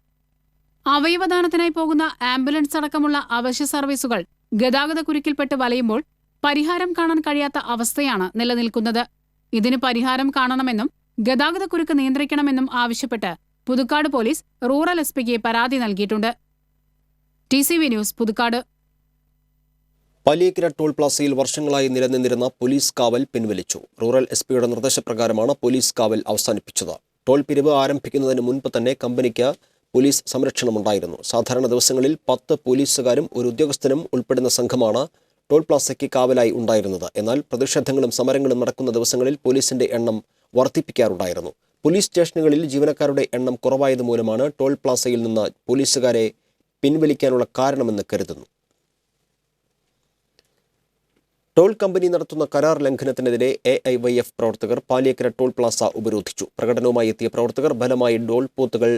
അവയവദാനത്തിനായി പോകുന്ന ആംബുലൻസ് അടക്കമുള്ള അവശ്യ സർവീസുകൾ ഗതാഗതക്കുരുക്കിൽപ്പെട്ട് വലയുമ്പോൾ പരിഹാരം കാണാൻ കഴിയാത്ത അവസ്ഥയാണ് നിലനിൽക്കുന്നത്. ഇതിന് പരിഹാരം കാണണമെന്നും ഗതാഗതക്കുരുക്ക് നിയന്ത്രിക്കണമെന്നും ആവശ്യപ്പെട്ട് പുതുക്കാട് പോലീസ് റൂറൽ എസ്.പിക്ക് പരാതി നൽകിയിട്ടുണ്ട്. TCV news, Puthukkad. Paliyekkara toll പ്ലാസയിൽ വർഷങ്ങളായി നിലനിന്നിരുന്ന പോലീസ് കാവൽ പിൻവലിച്ചു. റൂറൽ എസ്.പിയുടെ നിർദ്ദേശപ്രകാരമാണ് പോലീസ് കാവൽ അവസാനിപ്പിച്ചത്. ടോൾ പിരിവ് ആരംഭിക്കുന്നതിന് മുൻപ് തന്നെ കമ്പനിക്ക് പോലീസ് സംരക്ഷണമുണ്ടായിരുന്നു. സാധാരണ ദിവസങ്ങളിൽ 10 പോലീസുകാരും ഒരു ഉദ്യോഗസ്ഥനും ഉൾപ്പെടുന്ന സംഘമാണ് ടോൾ പ്ലാസയ്ക്ക് കാവലായി ഉണ്ടായിരുന്നത്. എന്നാൽ പ്രതിഷേധങ്ങളും സമരങ്ങളും നടക്കുന്ന ദിവസങ്ങളിൽ പോലീസിന്റെ എണ്ണം വർദ്ധിപ്പിക്കാറുണ്ടായിരുന്നു. പോലീസ് സ്റ്റേഷനുകളിൽ ജീവനക്കാരുടെ എണ്ണം കുറവായതുമൂലമാണ് ടോൾ പ്ലാസയിൽ നിന്ന് പോലീസുകാരെ പിൻവലിക്കാനുള്ള കാരണമെന്ന് കരുതുന്നു. ടോൾ കമ്പനി നടത്തുന്ന കരാർ ലംഘനത്തിനെതിരെ AIYF പ്രവർത്തകർ പാലിയേക്കര ടോൾ പ്ലാസ ഉപരോധിച്ചു. പ്രകടനവുമായി എത്തിയ പ്രവർത്തകർ ബലമായി ടോൾ ബൂത്തുകൾ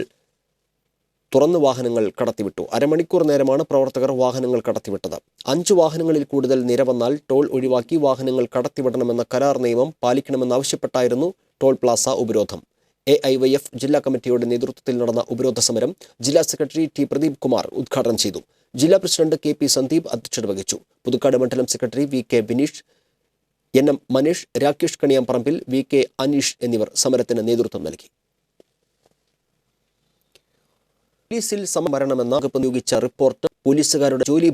തുറന്ന് വാഹനങ്ങൾ കടത്തിവിട്ടു. അരമണിക്കൂർ നേരമാണ് പ്രവർത്തകർ വാഹനങ്ങൾ കടത്തിവിട്ടത്. 5 വാഹനങ്ങളിൽ കൂടുതൽ നിര വന്നാൽ ടോൾ ഒഴിവാക്കി വാഹനങ്ങൾ കടത്തിവിടണമെന്ന കരാർ നിയമം പാലിക്കണമെന്നാവശ്യപ്പെട്ടായിരുന്നു ടോൾ പ്ലാസ ഉപരോധം. AIYF ജില്ലാ കമ്മിറ്റിയുടെ നേതൃത്വത്തിൽ നടന്ന ഉപരോധ സമരം ജില്ലാ സെക്രട്ടറി T. പ്രദീപ് കുമാർ ഉദ്ഘാടനം ചെയ്തു. ജില്ലാ പ്രസിഡന്റ് KP സന്ദീപ് അധ്യക്ഷത വഹിച്ചു. പുതുക്കാട് മണ്ഡലം secretary VK Bineesh, NM Manish, Rakesh Kaniyamparambil, VK Aneesh എന്നിവർ സമരത്തിന് നേതൃത്വം നൽകി. പോലീസിൽ സമരണമെന്ന വകുപ്പ് നിയോഗിച്ച റിപ്പോർട്ട് പോലീസുകാരുടെ ജോലി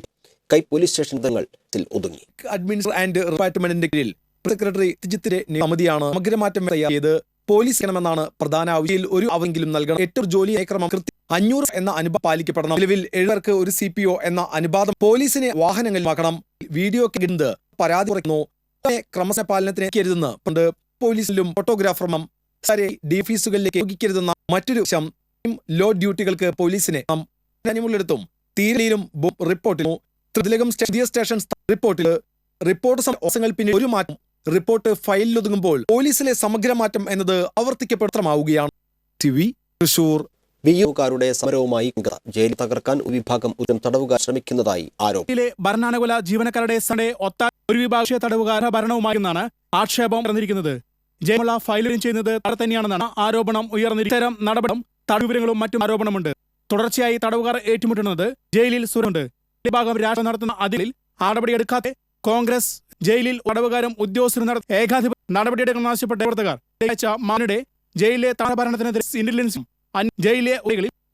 പോലീസ് സ്റ്റേഷൻ തങ്ങളിൽ ഒതുങ്ങി. അഡ്മിനിസ്ട്രേഷൻ ആൻഡ് ഡിപ്പാർട്ട്മെന്റിന്റെ കീഴിൽ സെക്രട്ടറി ജിത്തിരെ സമിതിയാണ് സമഗ്രമാറ്റം തയ്യാറാക്കിയത്. പോലീസ് ചെയ്യണമെന്നാണ് പ്രധാന ആവശ്യം. ഒരു അവെങ്കിലും നൽകണം. 8 ജോലി ക്രമം 500 എന്ന അനുപാതം പാലിക്കപ്പെടണം. നിലവിൽ 7 പേർക്ക് ഒരു CPO എന്ന അനുപാതം. പോലീസിനെ വാഹനങ്ങളിലാക്കണം. വീഡിയോ കിട്ടുന്നത് പരാതി കുറയ്ക്കുന്നു. ക്രമസമാധാന പാലനത്തിന് കരുതുന്ന പണ്ട് പോലീസിലും ഫോട്ടോഗ്രാഫർമാം ഡിഫീസുകളിലേക്ക് ഉപയോഗിക്കരുതെന്ന മറ്റൊരു വശം. ലോ ഡ്യൂട്ടികൾക്ക് പോലീസിനെ അനുമൂലത്തും തീരയിലും റിപ്പോർട്ടിലും ത്രിതിലകം സ്റ്റേഷൻ റിപ്പോർട്ട് ദിവസങ്ങൾ പിന്നെ ഒരു മാറ്റം റിപ്പോർട്ട് ഫയലിലൊതുങ്ങുമ്പോൾ പോലീസിലെ സമഗ്രമാറ്റം എന്നത് ആവർത്തിക്കപ്പെടുമാവുകയാണ്. TV തൃശൂർ. വിയുകാരുടെ സമരവുമായി ജയിൽ തകർക്കാൻ ഒരു വിഭാഗം തടവുകാർ ശ്രമിക്കുന്നതായി ആരോപണം. ഭരണാനുകൂല ജീവനക്കാരുടെ ഒരു വിഭാഗം തടവുകാർ ഭരണവുമായെന്നാണ് ആക്ഷേപം പറഞ്ഞിരിക്കുന്നത്. ജയമുള്ള ഫയലിംഗ് ചെയ്യുന്നത് തന്നെയാണെന്നാണ് ആരോപണം ഉയർന്നിരിക്കും. നടപടിയും തടവുവിവരങ്ങളും മറ്റും ആരോപണമുണ്ട്. തുടർച്ചയായി തടവുകാർ ഏറ്റുമുട്ടുന്നത് ജയിലിൽ സുരണ്ട് വിഭാഗം രാഷ്ട്രീയം നടത്തുന്ന അതിൽ നടപടിയെടുക്കാതെ കോൺഗ്രസ് ജയിലിൽ തടവുകാരും ഉദ്യോഗസ്ഥരും ഏകാധിപത്യ നടപടിയെടുക്കണം ആവശ്യപ്പെട്ട പ്രവർത്തകർ മാനുടെ ജയിലിലെ ഭരണത്തിനെതിരെ ഇന്റലിജൻസും ജയിലിലെ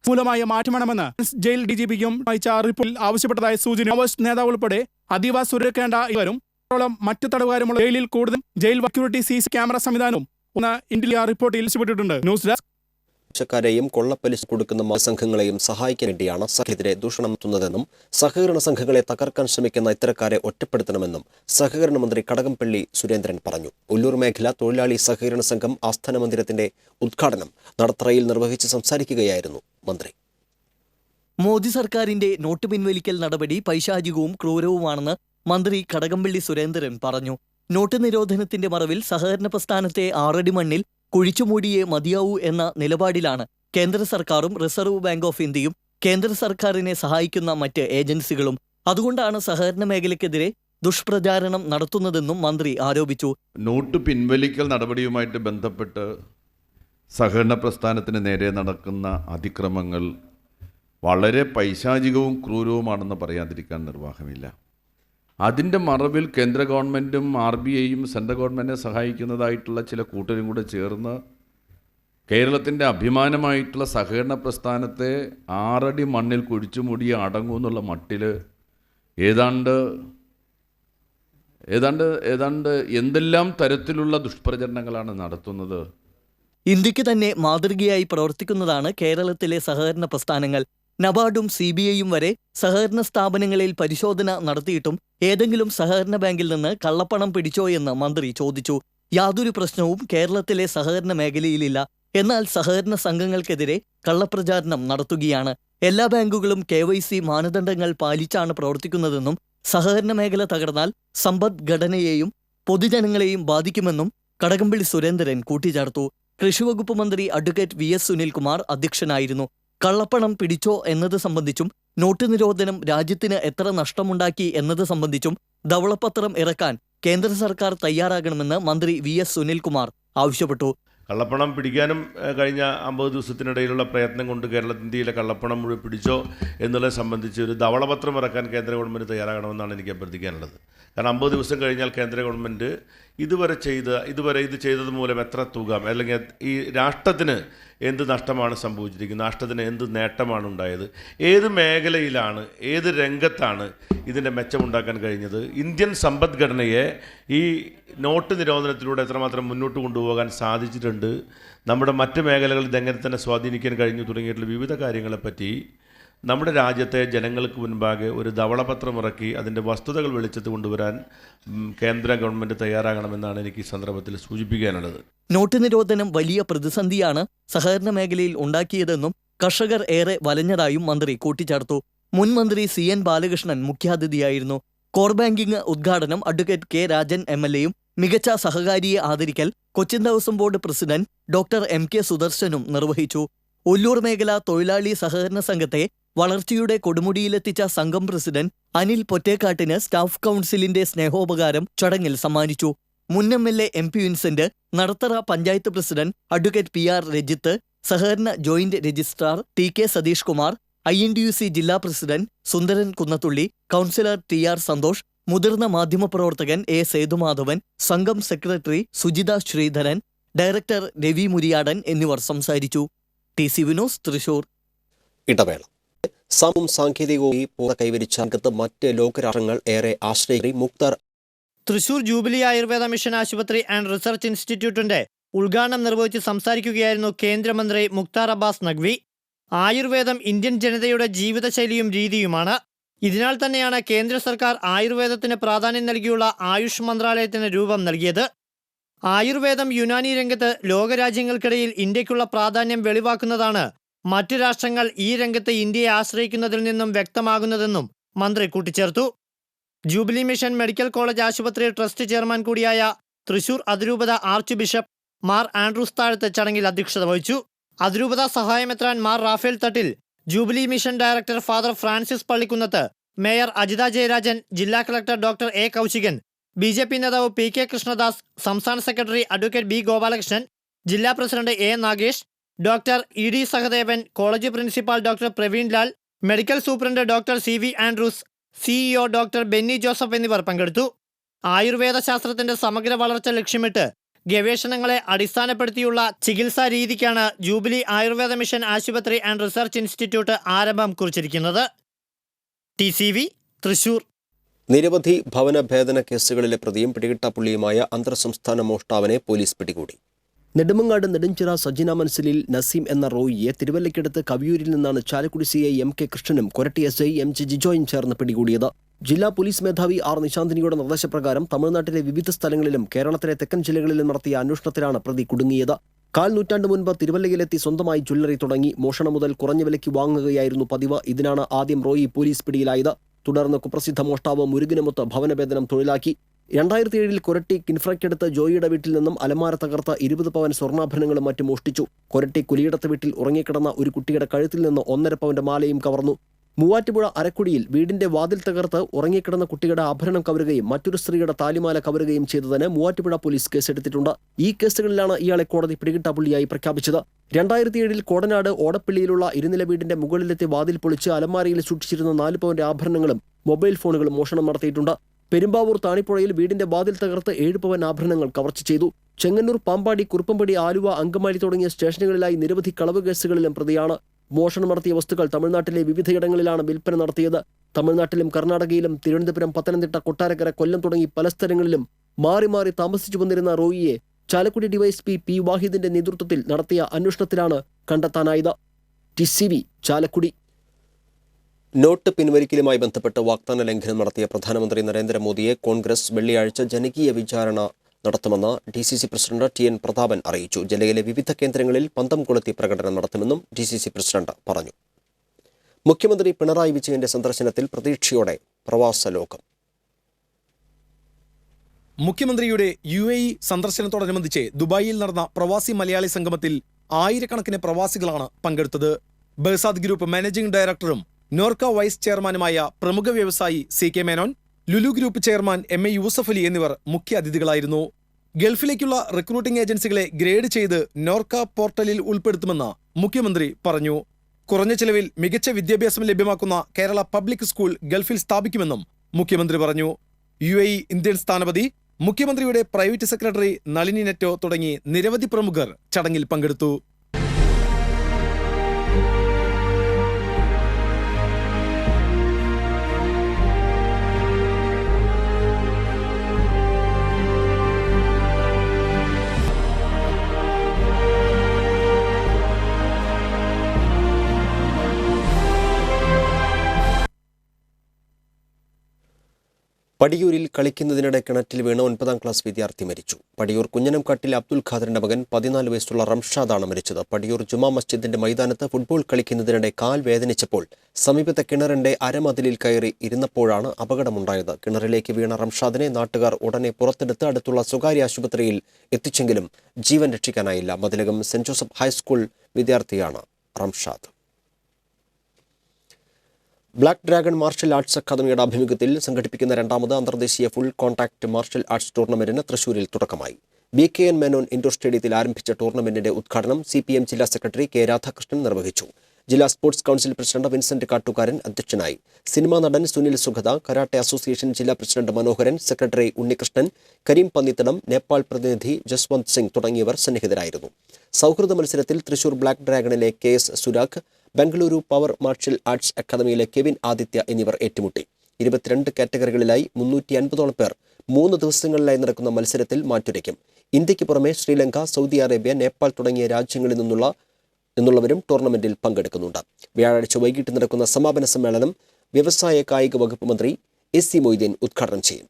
മൂലമായ മാറ്റം വേണമെന്ന് ജയിൽ DGPക്കും അയച്ച റിപ്പോർട്ടിൽ ആവശ്യപ്പെട്ടതായ സൂചന. നേതാവ് ഉൾപ്പെടെ അതീവ സുരക്ഷേണ്ട ഇവരും മറ്റു തടവുകാരുമുള്ള ജയിലിൽ കൂടുതൽ ജയിൽ സെക്യൂരിറ്റി CC ക്യാമറ സംവിധാനവും ഇന്ത്യയിലെ റിപ്പോർട്ടിൽ ആവശ്യപ്പെട്ടിട്ടുണ്ട്. News desk. യും കൊള്ളപ്പലിശ കൊടുക്കുന്ന സംഘങ്ങളെയും സഹായിക്കാൻ വേണ്ടിയാണ് സഹകരണത്തിനെതിരെ ദൂഷണം നടത്തുന്നതെന്നും സഹകരണ സംഘങ്ങളെ തകർക്കാൻ ശ്രമിക്കുന്ന ഇത്തരക്കാരെ ഒറ്റപ്പെടുത്തണമെന്നും സഹകരണ മന്ത്രി കടകംപള്ളി സുരേന്ദ്രൻ പറഞ്ഞു. ഉള്ളൂർ മേഖല തൊഴിലാളി സഹകരണ സംഘം ആസ്ഥാന മന്ദിരത്തിന്റെ ഉദ്ഘാടനം നടത്തറയിൽ നിർവഹിച്ച് സംസാരിക്കുകയായിരുന്നു മന്ത്രി. മോദി സർക്കാരിന്റെ നോട്ട് പിൻവലിക്കൽ നടപടി പൈശാചികവും ക്രൂരവുമാണെന്ന് മന്ത്രി കടകംപള്ളി സുരേന്ദ്രൻ പറഞ്ഞു. നോട്ട് നിരോധനത്തിന്റെ മറവിൽ സഹകരണ പ്രസ്ഥാനത്തെ 6 അടി മണ്ണിൽ കുഴിച്ചുമൂടിയേ മതിയാവൂ എന്ന നിലപാടിലാണ് കേന്ദ്ര സർക്കാരും റിസർവ് ബാങ്ക് ഓഫ് ഇന്ത്യയും കേന്ദ്ര സർക്കാരിനെ സഹായിക്കുന്ന മറ്റ് ഏജൻസികളും. അതുകൊണ്ടാണ് സഹകരണ മേഖലയ്ക്കെതിരെ ദുഷ്പ്രചാരണം നടത്തുന്നതെന്നും മന്ത്രി ആരോപിച്ചു. നോട്ട് പിൻവലിക്കൽ നടപടിയുമായിട്ട് ബന്ധപ്പെട്ട് സഹകരണ പ്രസ്ഥാനത്തിന് നേരെ നടക്കുന്ന അതിക്രമങ്ങൾ വളരെ പൈശാചികവും ക്രൂരവുമാണെന്ന് പറയാതിരിക്കാൻ നിർവാഹമില്ല. അതിൻ്റെ മറവിൽ കേന്ദ്ര ഗവൺമെൻറ്റും RBIയും സെൻട്രൽ ഗവൺമെൻറ്റിനെ സഹായിക്കുന്നതായിട്ടുള്ള ചില കൂട്ടരും കൂടെ ചേർന്ന് കേരളത്തിൻ്റെ അഭിമാനമായിട്ടുള്ള സഹകരണ പ്രസ്ഥാനത്തെ 6 അടി മണ്ണിൽ കുഴിച്ചുമൂടിയ അടങ്ങുമെന്നുള്ള മട്ടിൽ ഏതാണ്ട് എന്തെല്ലാം തരത്തിലുള്ള ദുഷ്പ്രചരണങ്ങളാണ് നടത്തുന്നത്. ഇന്ത്യക്ക് തന്നെ മാതൃകയായി പ്രവർത്തിക്കുന്നതാണ് കേരളത്തിലെ സഹകരണ പ്രസ്ഥാനങ്ങൾ. നബാർഡും CBIയും വരെ സഹകരണ സ്ഥാപനങ്ങളിൽ പരിശോധന നടത്തിയിട്ടും ഏതെങ്കിലും സഹകരണ ബാങ്കിൽ നിന്ന് കള്ളപ്പണം പിടിച്ചോ എന്ന് മന്ത്രി ചോദിച്ചു. യാതൊരു പ്രശ്നവും കേരളത്തിലെ സഹകരണ മേഖലയിലില്ല. എന്നാൽ സഹകരണ സംഘങ്ങൾക്കെതിരെ കള്ളപ്രചാരണം നടത്തുകയാണ്. എല്ലാ ബാങ്കുകളും KYC മാനദണ്ഡങ്ങൾ പാലിച്ചാണ് പ്രവർത്തിക്കുന്നതെന്നും സഹകരണ മേഖല തകർന്നാൽ സമ്പദ്ഘടനയെയും പൊതുജനങ്ങളെയും ബാധിക്കുമെന്നും കടകംപള്ളി സുരേന്ദ്രൻ കൂട്ടിച്ചേർത്തു. കൃഷിവകുപ്പ് മന്ത്രി അഡ്വക്കേറ്റ് VS സുനിൽകുമാർ അധ്യക്ഷനായിരുന്നു. കള്ളപ്പണം പിടിച്ചോ എന്നത് സംബന്ധിച്ചും നോട്ട് നിരോധനം രാജ്യത്തിന് എത്ര നഷ്ടമുണ്ടാക്കി എന്നത് സംബന്ധിച്ചും ധവളപത്രം ഇറക്കാൻ കേന്ദ്ര സർക്കാർ തയ്യാറാകണമെന്ന് മന്ത്രി VS സുനിൽകുമാർ ആവശ്യപ്പെട്ടു. കള്ളപ്പണം പിടിക്കാനും കഴിഞ്ഞ 50 ദിവസത്തിനിടയിലുള്ള പ്രയത്നം കൊണ്ട് ഇന്ത്യയിലെ കള്ളപ്പണം മുഴുവൻ പിടിച്ചോ എന്നുള്ളത് സംബന്ധിച്ച് ഒരു ധവളപത്രം ഇറക്കാൻ കേന്ദ്ര ഗവൺമെൻറ് തയ്യാറാകണമെന്നാണ് എനിക്ക് അഭ്യർത്ഥിക്കാനുള്ളത്. കാരണം 50 ദിവസം കഴിഞ്ഞാൽ കേന്ദ്ര ഗവൺമെൻറ് ഇതുവരെ ഇത് ചെയ്തത് മൂലം എത്ര തുക, അല്ലെങ്കിൽ ഈ രാഷ്ട്രത്തിന് എന്ത് നഷ്ടമാണ് സംഭവിച്ചിരിക്കുന്നത്, രാഷ്ട്രത്തിന് എന്ത് നേട്ടമാണ് ഉണ്ടായത്, ഏത് മേഖലയിലാണ്, ഏത് രംഗത്താണ് ഇതിൻ്റെ മെച്ചമുണ്ടാക്കാൻ കഴിഞ്ഞത്, ഇന്ത്യൻ സമ്പദ്ഘടനയെ ഈ നോട്ട് നിരോധനത്തിലൂടെ എത്രമാത്രം മുന്നോട്ട് കൊണ്ടുപോകാൻ സാധിച്ചിട്ടുണ്ട്, നമ്മുടെ മറ്റ് മേഖലകളിൽ ഇതെങ്ങനെ തന്നെ സ്വാധീനിക്കാൻ കഴിഞ്ഞു തുടങ്ങിയിട്ടുള്ള വിവിധ കാര്യങ്ങളെപ്പറ്റി നമ്മുടെ രാജ്യത്തെ ജനങ്ങൾക്ക് മുൻപാകെ ഒരു ധവളപത്രം ഇറക്കി അതിൻ്റെ വസ്തുതകൾ വെളിച്ചത്ത് കൊണ്ടുവരാൻ കേന്ദ്ര ഗവൺമെൻറ് തയ്യാറാകണമെന്നാണ് എനിക്ക് ഈ സന്ദർഭത്തിൽ സൂചിപ്പിക്കാനുള്ളത്. നോട്ട് നിരോധനം വലിയ പ്രതിസന്ധിയാണ് സഹകരണ മേഖലയിൽ ഉണ്ടാക്കിയതെന്നും കർഷകർ ഏറെ വലഞ്ഞതായും മന്ത്രി കൂട്ടിച്ചേർത്തു. മുൻ മന്ത്രി CN ബാലകൃഷ്ണൻ മുഖ്യാതിഥിയായിരുന്നു. കോർ ബാങ്കിംഗ് ഉദ്ഘാടനം അഡ്വക്കേറ്റ് K രാജൻ MLA-യും മികച്ച സഹകാരിയെ ആദരിക്കൽ Cochin Devaswom board president doctor MK സുദർശനും നിർവഹിച്ചു. ഒല്ലൂർ മേഖല തൊഴിലാളി സഹകരണ സംഘത്തെ വളർച്ചയുടെ കൊടുമുടിയിലെത്തിച്ച സംഘം പ്രസിഡന്റ് അനിൽ പൊറ്റേക്കാട്ടിന് സ്റ്റാഫ് കൗൺസിലിന്റെ സ്നേഹോപകാരം ചടങ്ങിൽ സമ്മാനിച്ചു. മുൻ MLA MP Vincent, Nadathara panchayat president advocate PR Rajith, സഹകരണ joint registrar TK Satheesh Kumar, INTUC ജില്ലാ president Sundaran Kunnathulli, councillor TR Santhosh, മുതിർന്ന മാധ്യമപ്രവർത്തകൻ A സേതുമാധവൻ, സംഘം സെക്രട്ടറി സുജിത ശ്രീധരൻ, ഡയറക്ടർ രവി മുരിയാടൻ എന്നിവർ സംസാരിച്ചു. TC വിനോസ്, തൃശൂർ. ഇടവേള. സാമ്പും സാങ്കേതികവും പൂർണ്ണ കൈവരിച്ച രംഗത്ത് മറ്റ് ലോകരാഷ്ട്രങ്ങൾ ഏറെ ആശ്രയിക്കും. മുക്താർ തൃശൂർ ജൂബിലി ആയുർവേദ മിഷൻ ആശുപത്രി ആൻഡ് റിസർച്ച് ഇൻസ്റ്റിറ്റ്യൂട്ടിന്റെ ഉദ്ഘാടനം നിർവഹിച്ച് സംസാരിക്കുകയായിരുന്നു കേന്ദ്രമന്ത്രി മുക്താർ അബ്ബാസ് നഖ്വി. ആയുർവേദം ഇന്ത്യൻ ജനതയുടെ ജീവിതശൈലിയും രീതിയുമാണ്. ഇതിനാൽ തന്നെയാണ് കേന്ദ്ര സർക്കാർ ആയുർവേദത്തിന് പ്രാധാന്യം നൽകിയുള്ള ആയുഷ് മന്ത്രാലയത്തിന് രൂപം നൽകിയത്. ആയുർവേദം യുനാനി രംഗത്ത് ലോകരാജ്യങ്ങൾക്കിടയിൽ ഇന്ത്യക്കുള്ള പ്രാധാന്യം വെളിവാക്കുന്നതാണ് മറ്റു രാഷ്ട്രങ്ങൾ ഈ രംഗത്ത് ഇന്ത്യയെ ആശ്രയിക്കുന്നതിൽ നിന്നും വ്യക്തമാകുന്നതെന്നും മന്ത്രി കൂട്ടിച്ചേർത്തു. ജൂബിലി മിഷൻ മെഡിക്കൽ കോളേജ് ആശുപത്രി ട്രസ്റ്റ് ചെയർമാൻ കൂടിയായ തൃശൂർ അതിരൂപത ആർച്ച് ബിഷപ്പ് മാർ ആൻഡ്രൂസ് താഴത്ത് ചടങ്ങിൽ അധ്യക്ഷത വഹിച്ചു. അതിരൂപത സഹായമെത്രാൻ മാർ Raphael Thattil, jubilee mission director father Francis Pallikkunnath, mayor Ajitha Jayarajan, ജില്ലാ collector doctor A Kaushikan, BJP നേതാവ് PK കൃഷ്ണദാസ്, സംസ്ഥാന സെക്രട്ടറി അഡ്വക്കേറ്റ് B ഗോപാലകൃഷ്ണൻ, ജില്ലാ president A Nagesh, doctor ED Sahadevan, college principal doctor Praveen Lal, medical superintendent doctor CV Andrews, CEO doctor Benny Joseph എന്നിവർ പങ്കെടുത്തു. ആയുർവേദ ശാസ്ത്രത്തിന്റെ സമഗ്ര വളർച്ച ലക്ഷ്യമിട്ട് ഗവേഷണങ്ങളെ അടിസ്ഥാനപ്പെടുത്തിയുള്ള ചികിത്സാ രീതിക്കാണ് ജൂബിലി ആയുർവേദ മിഷൻ ആശുപത്രി ആൻഡ് റിസർച്ച് ഇൻസ്റ്റിറ്റ്യൂട്ട് ആരംഭം കുറിച്ചിരിക്കുന്നത്. TCV, തൃശൂർ. നിരവധി ഭവന ഭേദന കേസുകളിലെ പ്രതിയും പിടികിട്ടാപ്പുള്ളിയുമായ അന്തർ സംസ്ഥാന മോഷ്ടാവിനെ പോലീസ് പിടികൂടി. നെടുമങ്ങാട് നെടുഞ്ചിറ സജിന മനസ്സിലിൽ നസീം എന്ന റോയിയെ തിരുവല്ലയ്ക്കടുത്ത് കവിയൂരിൽ നിന്നാണ് ചാലക്കുടി CI MK കൃഷ്ണനും കൊരട്ടി SI MG ജിജോയും ചേർന്ന് പിടികൂടിയത്. ജില്ലാ പോലീസ് മേധാവി R നിശാന്തിനിയുടെ നിർദ്ദേശപ്രകാരം തമിഴ്നാട്ടിലെ വിവിധ സ്ഥലങ്ങളിലും കേരളത്തിലെ തെക്കൻ ജില്ലകളിലും നടത്തിയ അന്വേഷണത്തിലാണ് പ്രതി കുടുങ്ങിയത്. 1/4 നൂറ്റാണ്ട് മുൻപ് തിരുവല്ലയിലെത്തി സ്വന്തമായി ജ്വല്ലറി തുടങ്ങി മോഷണം മുതൽ കുറഞ്ഞ വിലയ്ക്ക് വാങ്ങുകയായിരുന്നു പതിവ്. ഇതിനാണ് ആദ്യം റോയി പോലീസ് പിടിയിലായത്. തുടർന്ന് കുപ്രസിദ്ധ മോഷ്ടാവ് മുരുകനുമൊത്ത് ഭവനഭേദനം തൊഴിലാക്കി. 2007 കൊരട്ടി കിൻഫ്രയ്ക്കടുത്ത് ജോയിയുടെ വീട്ടിൽ നിന്നും അലമാര തകർത്ത് 20 പവൻ സ്വർണ്ണാഭരണങ്ങളും മറ്റും മോഷ്ടിച്ചു. കൊരട്ടി കുലിയിടത്ത് വീട്ടിൽ ഉറങ്ങിക്കിടന്ന ഒരു കുട്ടിയുടെ കഴുത്തിൽ നിന്ന് 1.5 പവന്റെ മാലയും കവർന്നു. മൂവാറ്റുപുഴ അരക്കുടിയിൽ വീടിന്റെ വാതിൽ തകർത്ത് ഉറങ്ങിക്കിടന്ന കുട്ടിയുടെ ആഭരണം കവരുകയും മറ്റൊരു സ്ത്രീയുടെ താലിമാല കവരുകയും ചെയ്തതിന് മൂവാറ്റുപുഴ പോലീസ് കേസെടുത്തിട്ടുണ്ട്. ഈ കേസുകളിലാണ് ഇയാളെ കോടതി പിടികിട്ടാപ്പുള്ളിയായി പ്രഖ്യാപിച്ചത്. 2007 കോടനാട് ഓടപ്പള്ളിയിലുള്ള ഇരുനില വീടിന്റെ മുകളിലെത്തി വാതിൽ പൊളിച്ച് അലമാരയിൽ സൂക്ഷിച്ചിരുന്ന 4 പവന്റെ ആഭരണങ്ങളും മൊബൈൽ ഫോണുകളും മോഷണം നടത്തിയിട്ടുണ്ട്. പെരുമ്പാവൂർ താണിപ്പുഴയിൽ വീടിന്റെ വാതിൽ തകർത്ത് 7 പവൻ ആഭരണങ്ങൾ കവർച്ച ചെയ്തു. ചെങ്ങന്നൂർ, പാമ്പാടി, കുറുപ്പംപടി, ആലുവ, അങ്കമാലി തുടങ്ങിയ സ്റ്റേഷനുകളിലായി നിരവധി കളവ് കേസുകളിലും പ്രതിയാണ്. മോഷണം നടത്തിയ വസ്തുക്കൾ തമിഴ്നാട്ടിലെ വിവിധയിടങ്ങളിലാണ് വിൽപ്പന നടത്തിയത്. തമിഴ്നാട്ടിലും കർണാടകയിലും തിരുവനന്തപുരം, പത്തനംതിട്ട, കൊട്ടാരക്കര, കൊല്ലം തുടങ്ങി പല സ്ഥലങ്ങളിലും മാറി മാറി താമസിച്ചു വന്നിരുന്ന റോയിയെ ചാലക്കുടി ഡിവൈഎസ്പി P വാഹിദിന്റെ നേതൃത്വത്തിൽ നടത്തിയ അന്വേഷണത്തിലാണ് കണ്ടെത്താനായത്. TCV, ചാലക്കുടി. നോട്ട് പിൻവലിക്കലുമായി ബന്ധപ്പെട്ട് വാഗ്ദാന ലംഘനം നടത്തിയ പ്രധാനമന്ത്രി നരേന്ദ്രമോദിയെ കോൺഗ്രസ് വെള്ളിയാഴ്ച ജനകീയ വിചാരണ നടത്തുമെന്ന് DCC പ്രസിഡന്റ് TN പ്രതാപൻ അറിയിച്ചു. ജില്ലയിലെ വിവിധ കേന്ദ്രങ്ങളിൽ പന്തം കൊളുത്തി പ്രകടനം നടത്തുമെന്നും DCC പ്രസിഡന്റ് പറഞ്ഞു. മുഖ്യമന്ത്രി പിണറായി വിജയന്റെ സന്ദർശനത്തിൽ പ്രതീക്ഷയോടെ പ്രവാസ ലോകം. മുഖ്യമന്ത്രിയുടെ UAE സന്ദർശനത്തോടനുബന്ധിച്ച് ദുബായിൽ നടന്ന പ്രവാസി മലയാളി സംഗമത്തിൽ ആയിരക്കണക്കിന് പ്രവാസികളാണ് പങ്കെടുത്തത്. ബർസാദ് ഗ്രൂപ്പ് മാനേജിംഗ് ഡയറക്ടറും നോർക്ക വൈസ് ചെയർമാനുമായ പ്രമുഖ വ്യവസായി CK Menon, Lulu group chairman MA Yusuf Ali എന്നിവർ മുഖ്യ അതിഥികളായിരുന്നു. ഗൾഫിലേക്കുള്ള റിക്രൂട്ടിംഗ് ഏജൻസികളെ ഗ്രേഡ് ചെയ്ത് നോർക്ക പോർട്ടലിൽ ഉൾപ്പെടുത്തുമെന്ന് മുഖ്യമന്ത്രി പറഞ്ഞു. കുറഞ്ഞ ചെലവിൽ മികച്ച വിദ്യാഭ്യാസം ലഭ്യമാക്കുന്ന കേരള പബ്ലിക് സ്കൂൾ ഗൾഫിൽ സ്ഥാപിക്കുമെന്നും മുഖ്യമന്ത്രി പറഞ്ഞു. UAE ഇന്ത്യൻ സ്ഥാനപതി, മുഖ്യമന്ത്രിയുടെ പ്രൈവറ്റ് സെക്രട്ടറി നളിനി നെറ്റോ തുടങ്ങി നിരവധി പ്രമുഖർ ചടങ്ങിൽ പങ്കെടുത്തു. പടിയൂരിൽ കളിക്കുന്നതിനിടെ കിണറ്റിൽ വീണ് 9ാം ക്ലാസ് വിദ്യാർത്ഥി മരിച്ചു. പടിയൂർ കുഞ്ഞനംകാട്ടിൽ അബ്ദുൽ ഖാദറിന്റെ മകൻ 14 വയസ്സുള്ള റംഷാദാണ് മരിച്ചത്. പടിയൂർ ജുമാ മസ്ജിദിന്റെ മൈതാനത്ത് ഫുട്ബോൾ കളിക്കുന്നതിനിടെ കാൽ വേദനിച്ചപ്പോൾ സമീപത്തെ കിണറിന്റെ അരമതിലിൽ കയറി ഇരുന്നപ്പോഴാണ് അപകടമുണ്ടായത്. കിണറിലേക്ക് വീണ റംഷാദിനെ നാട്ടുകാർ ഉടനെ പുറത്തെടുത്ത് അടുത്തുള്ള സ്വകാര്യ ആശുപത്രിയിൽ എത്തിച്ചെങ്കിലും ജീവൻ രക്ഷിക്കാനായില്ല. മതിലകം സെന്റ് ജോസഫ് ഹൈസ്കൂൾ വിദ്യാർത്ഥിയാണ് Ramshad. Black dragon martial arts അക്കാദമിയുടെ ആഭിമുഖ്യത്തിൽ സംഘടിപ്പിക്കുന്ന 2ാമത് അന്തർദേശീയ ഫുൾ കോൺടാക്ട് മാർഷൽ ആർട്സ് ടൂർണമെന്റിന് തൃശൂരിൽ തുടക്കമായി. BKN മേനോൻ ഇൻഡോർ സ്റ്റേഡിയത്തിൽ ആരംഭിച്ച ടൂർണമെന്റിന്റെ ഉദ്ഘാടനം CPM ജില്ലാ സെക്രട്ടറി K രാധാകൃഷ്ണൻ നിർവഹിച്ചു. ജില്ലാ sports council president Vincent Kattukaran അധ്യക്ഷനായി. സിനിമാ നടൻ സുനിൽ സുഗത, കരാട്ടെ അസോസിയേഷൻ ജില്ലാ പ്രസിഡന്റ് മനോഹരൻ, സെക്രട്ടറി ഉണ്ണികൃഷ്ണൻ, കരീം പന്നിത്തടം, നേപ്പാൾ പ്രതിനിധി ജസ്വന്ത് സിംഗ് തുടങ്ങിയവർ സന്നിഹിതരായിരുന്നു. സൗഹൃദ മത്സരത്തിൽ തൃശൂർ ബ്ലാക്ക് ഡ്രാഗണിലെ KS Surag, Bengaluru power martial arts അക്കാദമിയിലെ കെവിൻ ആദിത്യ എന്നിവർ ഏറ്റുമുട്ടി. 22 കാറ്റഗറികളിലായി 350ഓളം പേർ 3 ദിവസങ്ങളിലായി നടക്കുന്ന മത്സരത്തിൽ മാറ്റുരയ്ക്കും. ഇന്ത്യക്ക് പുറമെ ശ്രീലങ്ക, സൗദി അറേബ്യ, നേപ്പാൾ തുടങ്ങിയ രാജ്യങ്ങളിൽ നിന്നുള്ളവരും ടൂർണമെന്റിൽ പങ്കെടുക്കുന്നുണ്ട്. വ്യാഴാഴ്ച വൈകിട്ട് നടക്കുന്ന സമാപന സമ്മേളനം വ്യവസായ കായിക വകുപ്പ് മന്ത്രി SC മൊയ്തീൻ ഉദ്ഘാടനം ചെയ്യും.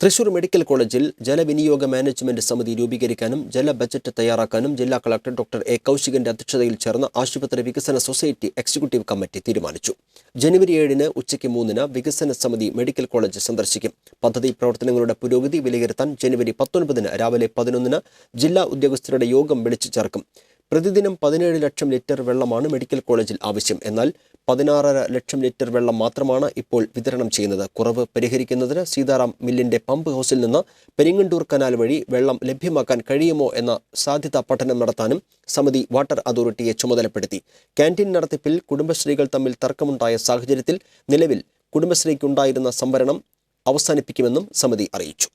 തൃശൂർ മെഡിക്കൽ കോളേജിൽ ജലവിനിയോഗ മാനേജ്മെന്റ് സമിതി രൂപീകരിക്കാനും ജല ബജറ്റ് തയ്യാറാക്കാനും ജില്ലാ കളക്ടർ ഡോക്ടർ A കൗശികന്റെ അധ്യക്ഷതയിൽ ചേർന്ന ആശുപത്രി വികസന സൊസൈറ്റി എക്സിക്യൂട്ടീവ് കമ്മിറ്റി തീരുമാനിച്ചു. ജനുവരി 7 ഉച്ചയ്ക്ക് 3 വികസന സമിതി മെഡിക്കൽ കോളേജ് സന്ദർശിക്കും. പദ്ധതി പ്രവർത്തനങ്ങളുടെ പുരോഗതി വിലയിരുത്താൻ ജനുവരി 19 രാവിലെ 11 ജില്ലാ ഉദ്യോഗസ്ഥരുടെ യോഗം വിളിച്ചു ചേർക്കും. പ്രതിദിനം 17 ലക്ഷം ലിറ്റർ വെള്ളമാണ് മെഡിക്കൽ കോളേജിൽ ആവശ്യം. എന്നാൽ 16.5 ലക്ഷം ലിറ്റർ വെള്ളം മാത്രമാണ് ഇപ്പോൾ വിതരണം ചെയ്യുന്നത്. കുറവ് പരിഹരിക്കുന്നതിന് സീതാറാം മില്ലിന്റെ പമ്പ് ഹൗസിൽ നിന്ന് പെരിങ്ങണ്ടൂർ കനാൽ വഴി വെള്ളം ലഭ്യമാക്കാൻ കഴിയുമോ എന്ന സാധ്യതാ പഠനം നടത്താനും സമിതി വാട്ടർ അതോറിറ്റിയെ ചുമതലപ്പെടുത്തി. ക്യാൻറ്റീൻ നടത്തിപ്പിൽ കുടുംബശ്രീകൾ തമ്മിൽ തർക്കമുണ്ടായ സാഹചര്യത്തിൽ നിലവിൽ കുടുംബശ്രീക്കുണ്ടായിരുന്ന സംവരണം അവസാനിപ്പിക്കുമെന്നും സമിതി അറിയിച്ചു.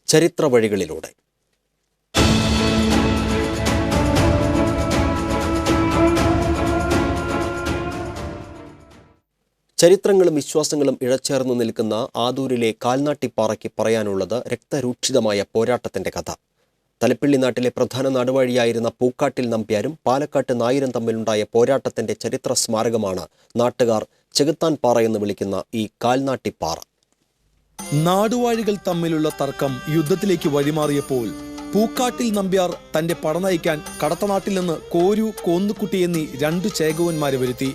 ചരിത്ര വഴികളിലൂടെ ചരിത്രങ്ങളും വിശ്വാസങ്ങളും ഇഴച്ചേർന്നു നിൽക്കുന്ന ആദൂരിലെ കാൽനാട്ടിപ്പാറയ്ക്ക് പറയാനുള്ളത് രക്തരൂക്ഷിതമായ പോരാട്ടത്തിന്റെ കഥ. തലപ്പിള്ളി നാട്ടിലെ പ്രധാന നാടുവഴിയായിരുന്ന പൂക്കാട്ടിൽ നമ്പ്യാരും പാലക്കാട്ട് നായരും തമ്മിലുണ്ടായ പോരാട്ടത്തിന്റെ ചരിത്ര സ്മാരകമാണ് നാട്ടുകാർ ചെകുത്താൻ പാറ എന്ന് വിളിക്കുന്ന ഈ കാൽനാട്ടിപ്പാറ. നാടുവാഴികൾ തമ്മിലുള്ള തർക്കം യുദ്ധത്തിലേക്ക് വഴിമാറിയപ്പോൾ പൂക്കാട്ടിൽ നമ്പ്യാർ തന്റെ പട നയിക്കാൻ കടത്തനാട്ടിൽ നിന്ന് കോരു, കോന്നുകുട്ടി എന്നീ 2 ചേകോവന്മാരെ വരുത്തി.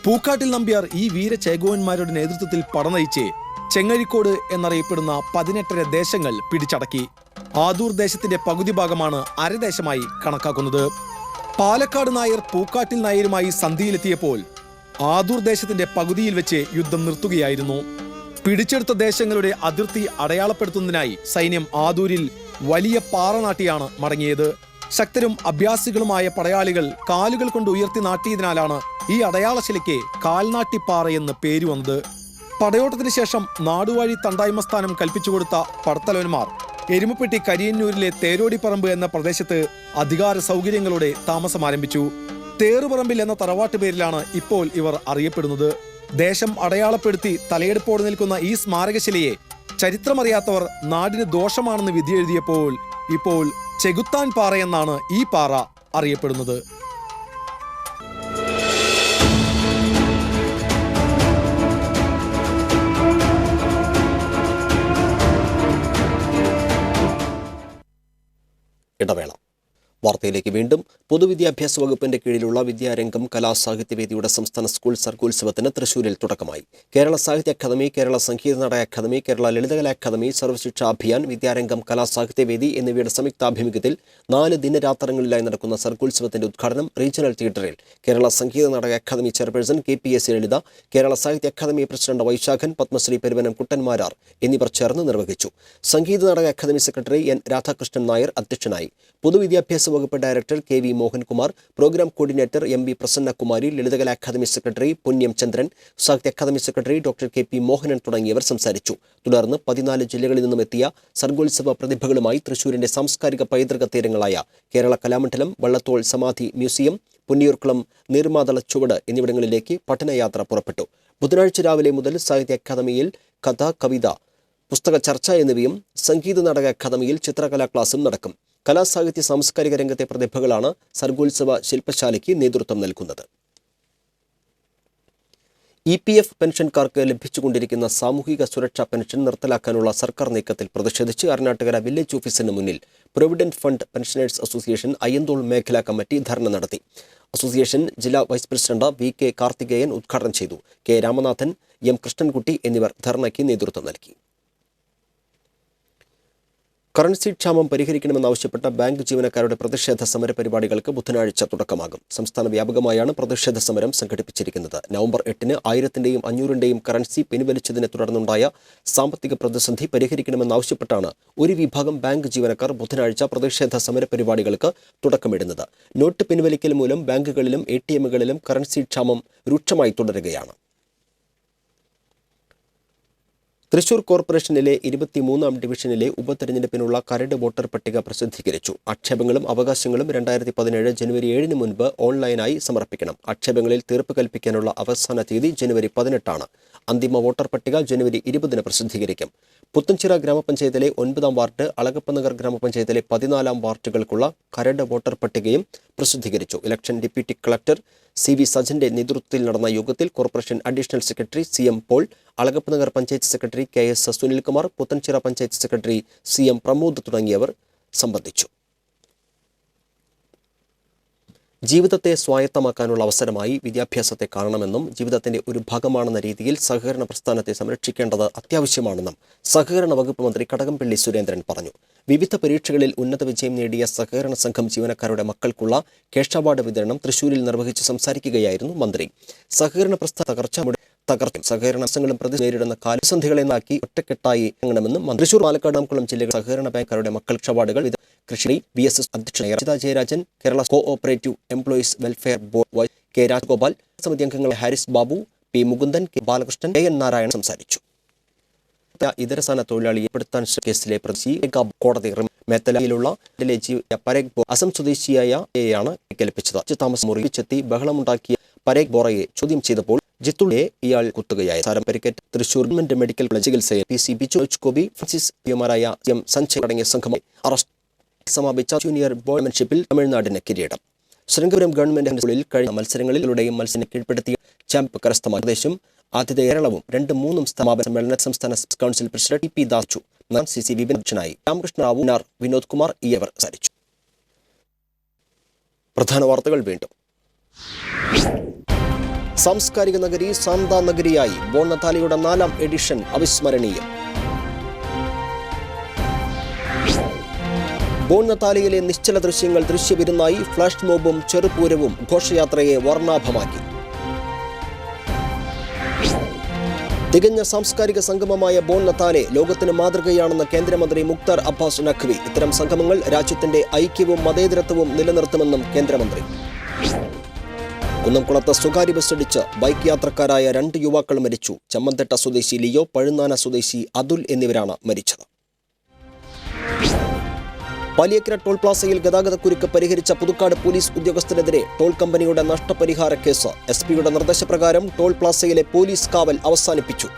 പൂക്കാട്ടിൽ നമ്പ്യാർ ഈ വീര ചേകോവന്മാരുടെ നേതൃത്വത്തിൽ പട നയിച്ച് ചെങ്ങഴിക്കോട് എന്നറിയപ്പെടുന്ന 18 ദേശങ്ങൾ പിടിച്ചടക്കി. ആദൂർ ദേശത്തിന്റെ പകുതി ഭാഗമാണ് അരദേശമായി കണക്കാക്കുന്നത്. പാലക്കാട് നായർ പൂക്കാട്ടിൽ നായരുമായി സന്ധിയിലെത്തിയപ്പോൾ ആദൂർ ദേശത്തിന്റെ പകുതിയിൽ വെച്ച് യുദ്ധം നിർത്തുകയായിരുന്നു. പിടിച്ചെടുത്ത ദേശങ്ങളുടെ അതിർത്തി അടയാളപ്പെടുത്തുന്നതിനായി സൈന്യം ആദൂരിൽ വലിയ പാറ നാട്ടിയാണ് മടങ്ങിയത്. ശക്തരും അഭ്യാസികളുമായ പടയാളികൾ കാലുകൾ കൊണ്ട് ഉയർത്തി നാട്ടിയതിനാലാണ് ഈ അടയാളശിലയ്ക്ക് കാൽനാട്ടിപ്പാറ എന്ന് പേര് വന്നത്. പടയോട്ടത്തിന് ശേഷം നാടുവാഴി തണ്ടായ്മ സ്ഥാനം കൽപ്പിച്ചുകൊടുത്ത പടത്തലവന്മാർ എരുമപ്പെട്ടി കരിയന്നൂരിലെ തേരോടിപ്പറമ്പ് എന്ന പ്രദേശത്ത് അധികാര സൗകര്യങ്ങളോടെ താമസം ആരംഭിച്ചു. തേറുപറമ്പിൽ എന്ന തറവാട്ട് പേരിലാണ് ഇപ്പോൾ ഇവർ അറിയപ്പെടുന്നത്. ദേശം അടയാളപ്പെടുത്തി തലയെടുപ്പോടെ നിൽക്കുന്ന ഈ സ്മാരകശിലയെ ചരിത്രമറിയാത്തവർ നാടിന് ദോഷമാണെന്ന് വിധിയെഴുതിയപ്പോൾ ഇപ്പോൾ ചെകുത്താൻ പാറ എന്നാണ് ഈ പാറ അറിയപ്പെടുന്നത്. ഇടവേള. വാർത്തയിലേക്ക് വീണ്ടും. പൊതുവിദ്യാഭ്യാസ വകുപ്പിന്റെ കീഴിലുള്ള വിദ്യാരംഗം കലാസാഹിത്യവേദിയുടെ സംസ്ഥാന സ്കൂൾ സർഗോത്സവത്തിന് തൃശൂരിൽ തുടക്കമായി. കേരള സാഹിത്യ അക്കാദമി, കേരള സംഗീത നാടക അക്കാദമി, കേരള ലളിതകലാ അക്കാദമി, സർവശിക്ഷാ അഭിയാൻ, വിദ്യാരംഗം കലാസാഹിത്യവേദി എന്നിവയുടെ സംയുക്താഭിമുഖ്യത്തിൽ 4 ദിനരാത്രങ്ങളിലായി നടക്കുന്ന സർഗോത്സവത്തിന്റെ ഉദ്ഘാടനം റീജിയണൽ തിയേറ്ററിൽ കേരള സംഗീത നാടക academy chairperson KPS Lalitha, Kerala സാഹിത്യ അക്കാദമി പ്രസിഡന്റ് വൈശാഖൻ, പത്മശ്രീ പെരുവനം കുട്ടന്മാരാർ എന്നിവർ ചേർന്ന് നിർവഹിച്ചു. സംഗീത നാടക academy secretary N Radhakrishnan Nair അധ്യക്ഷനായി. പൊതുവിദ്യാഭ്യാസ വകുപ്പ് director KV Mohankumar, programme coordinator MB Prasannakumari, Lalithakala academy secretary Punyam Chandran, സാഹിത്യ academy secretary doctor KP Mohanan തുടങ്ങിയവർ സംസാരിച്ചു. തുടർന്ന് 14 ജില്ലകളിൽ നിന്നും എത്തിയ സർഗോത്സവ പ്രതിഭകളുമായി തൃശൂരിന്റെ സാംസ്കാരിക പൈതൃക തീരങ്ങളായ കേരള കലാമണ്ഡലം, വള്ളത്തോൾ സമാധി മ്യൂസിയം, പുന്നിയൂർക്കുളം നീർമാതള ചുവട് എന്നിവിടങ്ങളിലേക്ക് പഠനയാത്ര പുറപ്പെട്ടു. ബുധനാഴ്ച രാവിലെ മുതൽ സാഹിത്യ അക്കാദമിയിൽ കഥ, കവിത, പുസ്തക ചർച്ച എന്നിവയും സംഗീത നാടക അക്കാദമിയിൽ ചിത്രകലാ ക്ലാസും നടക്കും. കലാസാഹിത്യ സാംസ്കാരിക രംഗത്തെ പ്രതിഭകളാണ് സർഗോത്സവ ശില്പശാലയ്ക്ക് നേതൃത്വം നൽകുന്നത്. EPF പെൻഷൻകാർക്ക് ലഭിച്ചുകൊണ്ടിരിക്കുന്ന സാമൂഹിക സുരക്ഷാ പെൻഷൻ നിർത്തലാക്കാനുള്ള സർക്കാർ നീക്കത്തിൽ പ്രതിഷേധിച്ച് അരനാട്ടുകര വില്ലേജ് ഓഫീസിന് മുന്നിൽ provident fund pensioners association Ayyanthole മേഖലാ കമ്മിറ്റി ധർണ നടത്തി. അസോസിയേഷൻ ജില്ലാ വൈസ് പ്രസിഡന്റ് VK കാർത്തികേയൻ ഉദ്ഘാടനം ചെയ്തു. K രാമനാഥൻ, M കൃഷ്ണൻകുട്ടി എന്നിവർ ധർണയ്ക്ക് നേതൃത്വം നൽകി. കറൻസി ക്ഷാമം പരിഹരിക്കണമെന്നാവശ്യപ്പെട്ട ബാങ്ക് ജീവനക്കാരുടെ പ്രതിഷേധ സമര പരിപാടികൾക്ക് ബുധനാഴ്ച തുടക്കമാകും. സംസ്ഥാന വ്യാപകമായാണ് പ്രതിഷേധ സമരം സംഘടിപ്പിച്ചിരിക്കുന്നത്. നവംബർ 8-ന് 1000-ന്റെയും 500-ന്റെയും കറൻസി പിൻവലിച്ചതിനെ തുടർന്നുണ്ടായ സാമ്പത്തിക പ്രതിസന്ധി പരിഹരിക്കണമെന്നാവശ്യപ്പെട്ടാണ് ഒരു വിഭാഗം ബാങ്ക് ജീവനക്കാർ ബുധനാഴ്ച പ്രതിഷേധ സമര പരിപാടികൾക്ക് തുടക്കമിടുന്നത്. നോട്ട് പിൻവലിക്കൽ മൂലം ബാങ്കുകളിലും ATMകളിലും കറൻസി ക്ഷാമം രൂക്ഷമായി തുടരുകയാണ്. തൃശൂർ കോർപ്പറേഷനിലെ 23-ാം ഡിവിഷനിലെ ഉപതെരഞ്ഞെടുപ്പിനുള്ള കരട് വോട്ടർ പട്ടിക പ്രസിദ്ധീകരിച്ചു. ആക്ഷേപങ്ങളും അവകാശങ്ങളും 2017 ജനുവരി 7-ന് മുൻപ് ഓൺലൈനായി സമർപ്പിക്കണം. ആക്ഷേപങ്ങളിൽ തീർപ്പ് കൽപ്പിക്കാനുള്ള അവസാന തീയതി ജനുവരി 18-ആണ്. അന്തിമ വോട്ടർ പട്ടിക ജനുവരി 20-ന് പ്രസിദ്ധീകരിക്കും. പുത്തൻചിറ ഗ്രാമപഞ്ചായത്തിലെ 9-ാം വാർഡ്, അളഗപ്പനഗർ ഗ്രാമപഞ്ചായത്തിലെ 14 വാർഡുകൾക്കുള്ള കരട് വോട്ടർ പട്ടികയും പ്രസിദ്ധീകരിച്ചു. ഇലക്ഷൻ ഡെപ്യൂട്ടി കളക്ടർ CV സജന്റെ നേതൃത്വത്തിൽ നടന്ന യോഗത്തിൽ corporation additional secretary CM Paul, Alagappanagar panchayat secretary KS Sunilkumar, Puthenchira panchayat secretary CM Pramod തുടങ്ങിയവർ സംബന്ധിച്ചു. ജീവിതത്തെ സ്വായത്തമാക്കാനുള്ള അവസരമായി വിദ്യാഭ്യാസത്തെ കാണണമെന്നും ജീവിതത്തിന്റെ ഒരു ഭാഗമാണെന്ന രീതിയിൽ സഹകരണ പ്രസ്ഥാനത്തെ സംരക്ഷിക്കേണ്ടത് അത്യാവശ്യമാണെന്നും സഹകരണ വകുപ്പ് മന്ത്രി കടകംപള്ളി സുരേന്ദ്രൻ പറഞ്ഞു. വിവിധ പരീക്ഷകളിൽ ഉന്നത വിജയം നേടിയ സഹകരണ സംഘം ജീവനക്കാരുടെ മക്കൾക്കുള്ള ക്യാഷ് അവാർഡ് വിതരണം തൃശൂരിൽ നിർവഹിച്ച് സംസാരിക്കുകയായിരുന്നു മന്ത്രി. സഹകരണ പ്രസ്ഥാന തകർച്ചും സഹകരണ സംഘങ്ങളും പ്രതി നേരിടുന്ന കാലസന്ധികളെ നാക്കി ഒറ്റക്കെട്ടായി ഇറങ്ങണമെന്നും മന്ത്രി. തൃശൂർ, പാലക്കാട്, നാമക്കുളം ജില്ലകൾ സഹകരണ ബാങ്കുകാരുടെ മക്കൾക്ക് അവാർഡുകൾ കൃഷി VSS അധ്യക്ഷനായ Rachitha Jayarajan, Kerala cooperative employees welfare board K Rajagopal, സമിതി അംഗങ്ങൾ Haris Babu, P Mukundan, K Balakrishnan, AN Narayanan സംസാരിച്ചു. ഇതരസ്ഥാന തൊഴിലാളിയെ പെടുത്താൻ കേസിലെ പ്രതി കോടതി മേത്തലയിലുള്ള പരേഗ് അസം സ്വദേശിയായ യാണ് ഏൽപ്പിച്ചത്. താമസ മുറിച്ചെത്തി ബഹളമുണ്ടാക്കിയ പരേഗ് ബോറയെ ചോദ്യം ചെയ്തപ്പോൾ ജിത്തുളയെ ഇയാൾ കുത്തുകയായി. സാരം പരിക്കേറ്റ് തൃശൂർ ഗവൺമെന്റ് മെഡിക്കൽ കോളേജ് ചികിത്സയിൽ PC ബിജു കോബി, ഫ്രാൻസിസ് പിമാരായ M സഞ്ജയ് അടങ്ങിയ സംഘമായി അറസ്റ്റ് സമാപിച്ച ജൂനിയർ ബോയ്മെൻഷിപ്പിൽ തമിഴ്നാടിന് കിരീടം. ശ്രീകപുരം ഗവൺമെന്റ് സ്കൂളിൽ കഴിഞ്ഞ മത്സരങ്ങളിലൂടെയും മത്സരം കീഴ്പ്പെടുത്തിയ ചാമ്പ് കരസ്ഥമാക്കിയ പ്രദേശം ആദ്യത്തെ കേരളവും 2-3 സമാപന സമ്മേളന സംസ്ഥാന council president TP Dasu, CC Vipin അധ്യക്ഷനായി. രാമകൃഷ്ണ റാവു, വിനോദ് കുമാർ എന്നിവർ സംസാരിച്ചു. പ്രധാന വാർത്തകൾ വീണ്ടും. സാംസ്കാരിക നഗരി സാന്താ നഗരിയായി ബോൺ നതാലിയുടെ 4ാം എഡിഷൻ അവിസ്മരണീയം. ബോൺ നതാലിയിലെ നിശ്ചല ദൃശ്യങ്ങൾ ദൃശ്യവിരുന്നായി. ഫ്ലാഷ് മോബും ചെറുപൂരവും ഘോഷയാത്രയെ വർണ്ണാഭമാക്കി. തികഞ്ഞ സാംസ്കാരിക സംഗമമായ ബോൺ നതാലെ ലോകത്തിന് മാതൃകയാണെന്ന് കേന്ദ്രമന്ത്രി മുക്താർ അബ്ബാസ് നഖ്വി. ഇത്തരം സംഗമങ്ങൾ രാജ്യത്തിന്റെ ഐക്യവും മതേതരത്വവും നിലനിർത്തുമെന്നും കേന്ദ്രമന്ത്രി. കുന്നംകുളത്ത് സ്വകാര്യ ബസ്സിടിച്ച് ബൈക്ക് യാത്രക്കാരായ 2 യുവാക്കൾ മരിച്ചു. ചമ്മന്തട്ട സ്വദേശി ലിയോ, പഴുന്നാന സ്വദേശി അതുൽ എന്നിവരാണ് മരിച്ചത്. പാലിയക്കര ടോൾ പ്ലാസയിൽ ഗതാഗതക്കുരുക്ക് പരിഹരിച്ച പുതുക്കാട് പോലീസ് ഉദ്യോഗസ്ഥനെതിരെ ടോൾ കമ്പനിയുടെ നഷ്ടപരിഹാര കേസ്. SP-യുടെ നിർദ്ദേശപ്രകാരം ടോൾ പ്ലാസയിലെ പോലീസ് കാവൽ അവസാനിപ്പിച്ചു.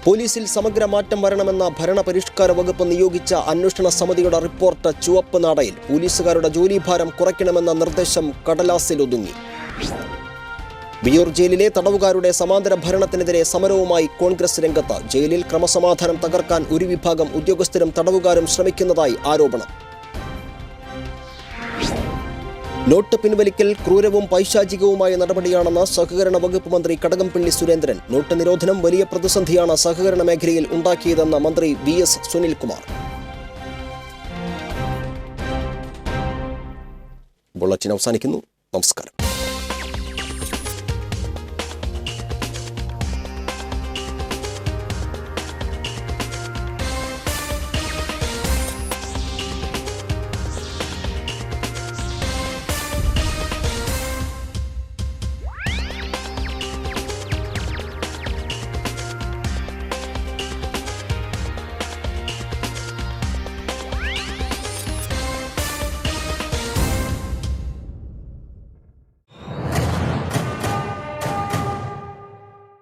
പോലീസിൽ സമഗ്ര മാറ്റം വരണമെന്ന ഭരണപരിഷ്കാര വകുപ്പ് നിയോഗിച്ച അന്വേഷണ സമിതിയുടെ റിപ്പോർട്ട് ചുവപ്പ് നാടയിൽ. പോലീസുകാരുടെ ജോലിഭാരം കുറയ്ക്കണമെന്ന നിർദ്ദേശം കടലാസിലൊതുങ്ങി. വിയൂർ ജയിലിലെ തടവുകാരുടെ സമാന്തര ഭരണത്തിനെതിരെ സമരവുമായി കോൺഗ്രസ് രംഗത്ത്. ജയിലിൽ ക്രമസമാധാനം തകർക്കാൻ ഒരു വിഭാഗം ഉദ്യോഗസ്ഥരും തടവുകാരും ശ്രമിക്കുന്നതായി ആരോപണം. നോട്ട് പിൻവലിക്കൽ ക്രൂരവും പൈശാചികവുമായ നടപടിയാണെന്ന് സഹകരണ വകുപ്പ് മന്ത്രി കടകംപള്ളി സുരേന്ദ്രൻ. നോട്ട് നിരോധനം വലിയ പ്രതിസന്ധിയാണ് സഹകരണ മേഖലയിൽ ഉണ്ടാക്കിയതെന്ന് മന്ത്രി VS സുനിൽകുമാർ. ബുള്ളറ്റിൻ അവസാനിക്കുന്നു. നമസ്കാരം.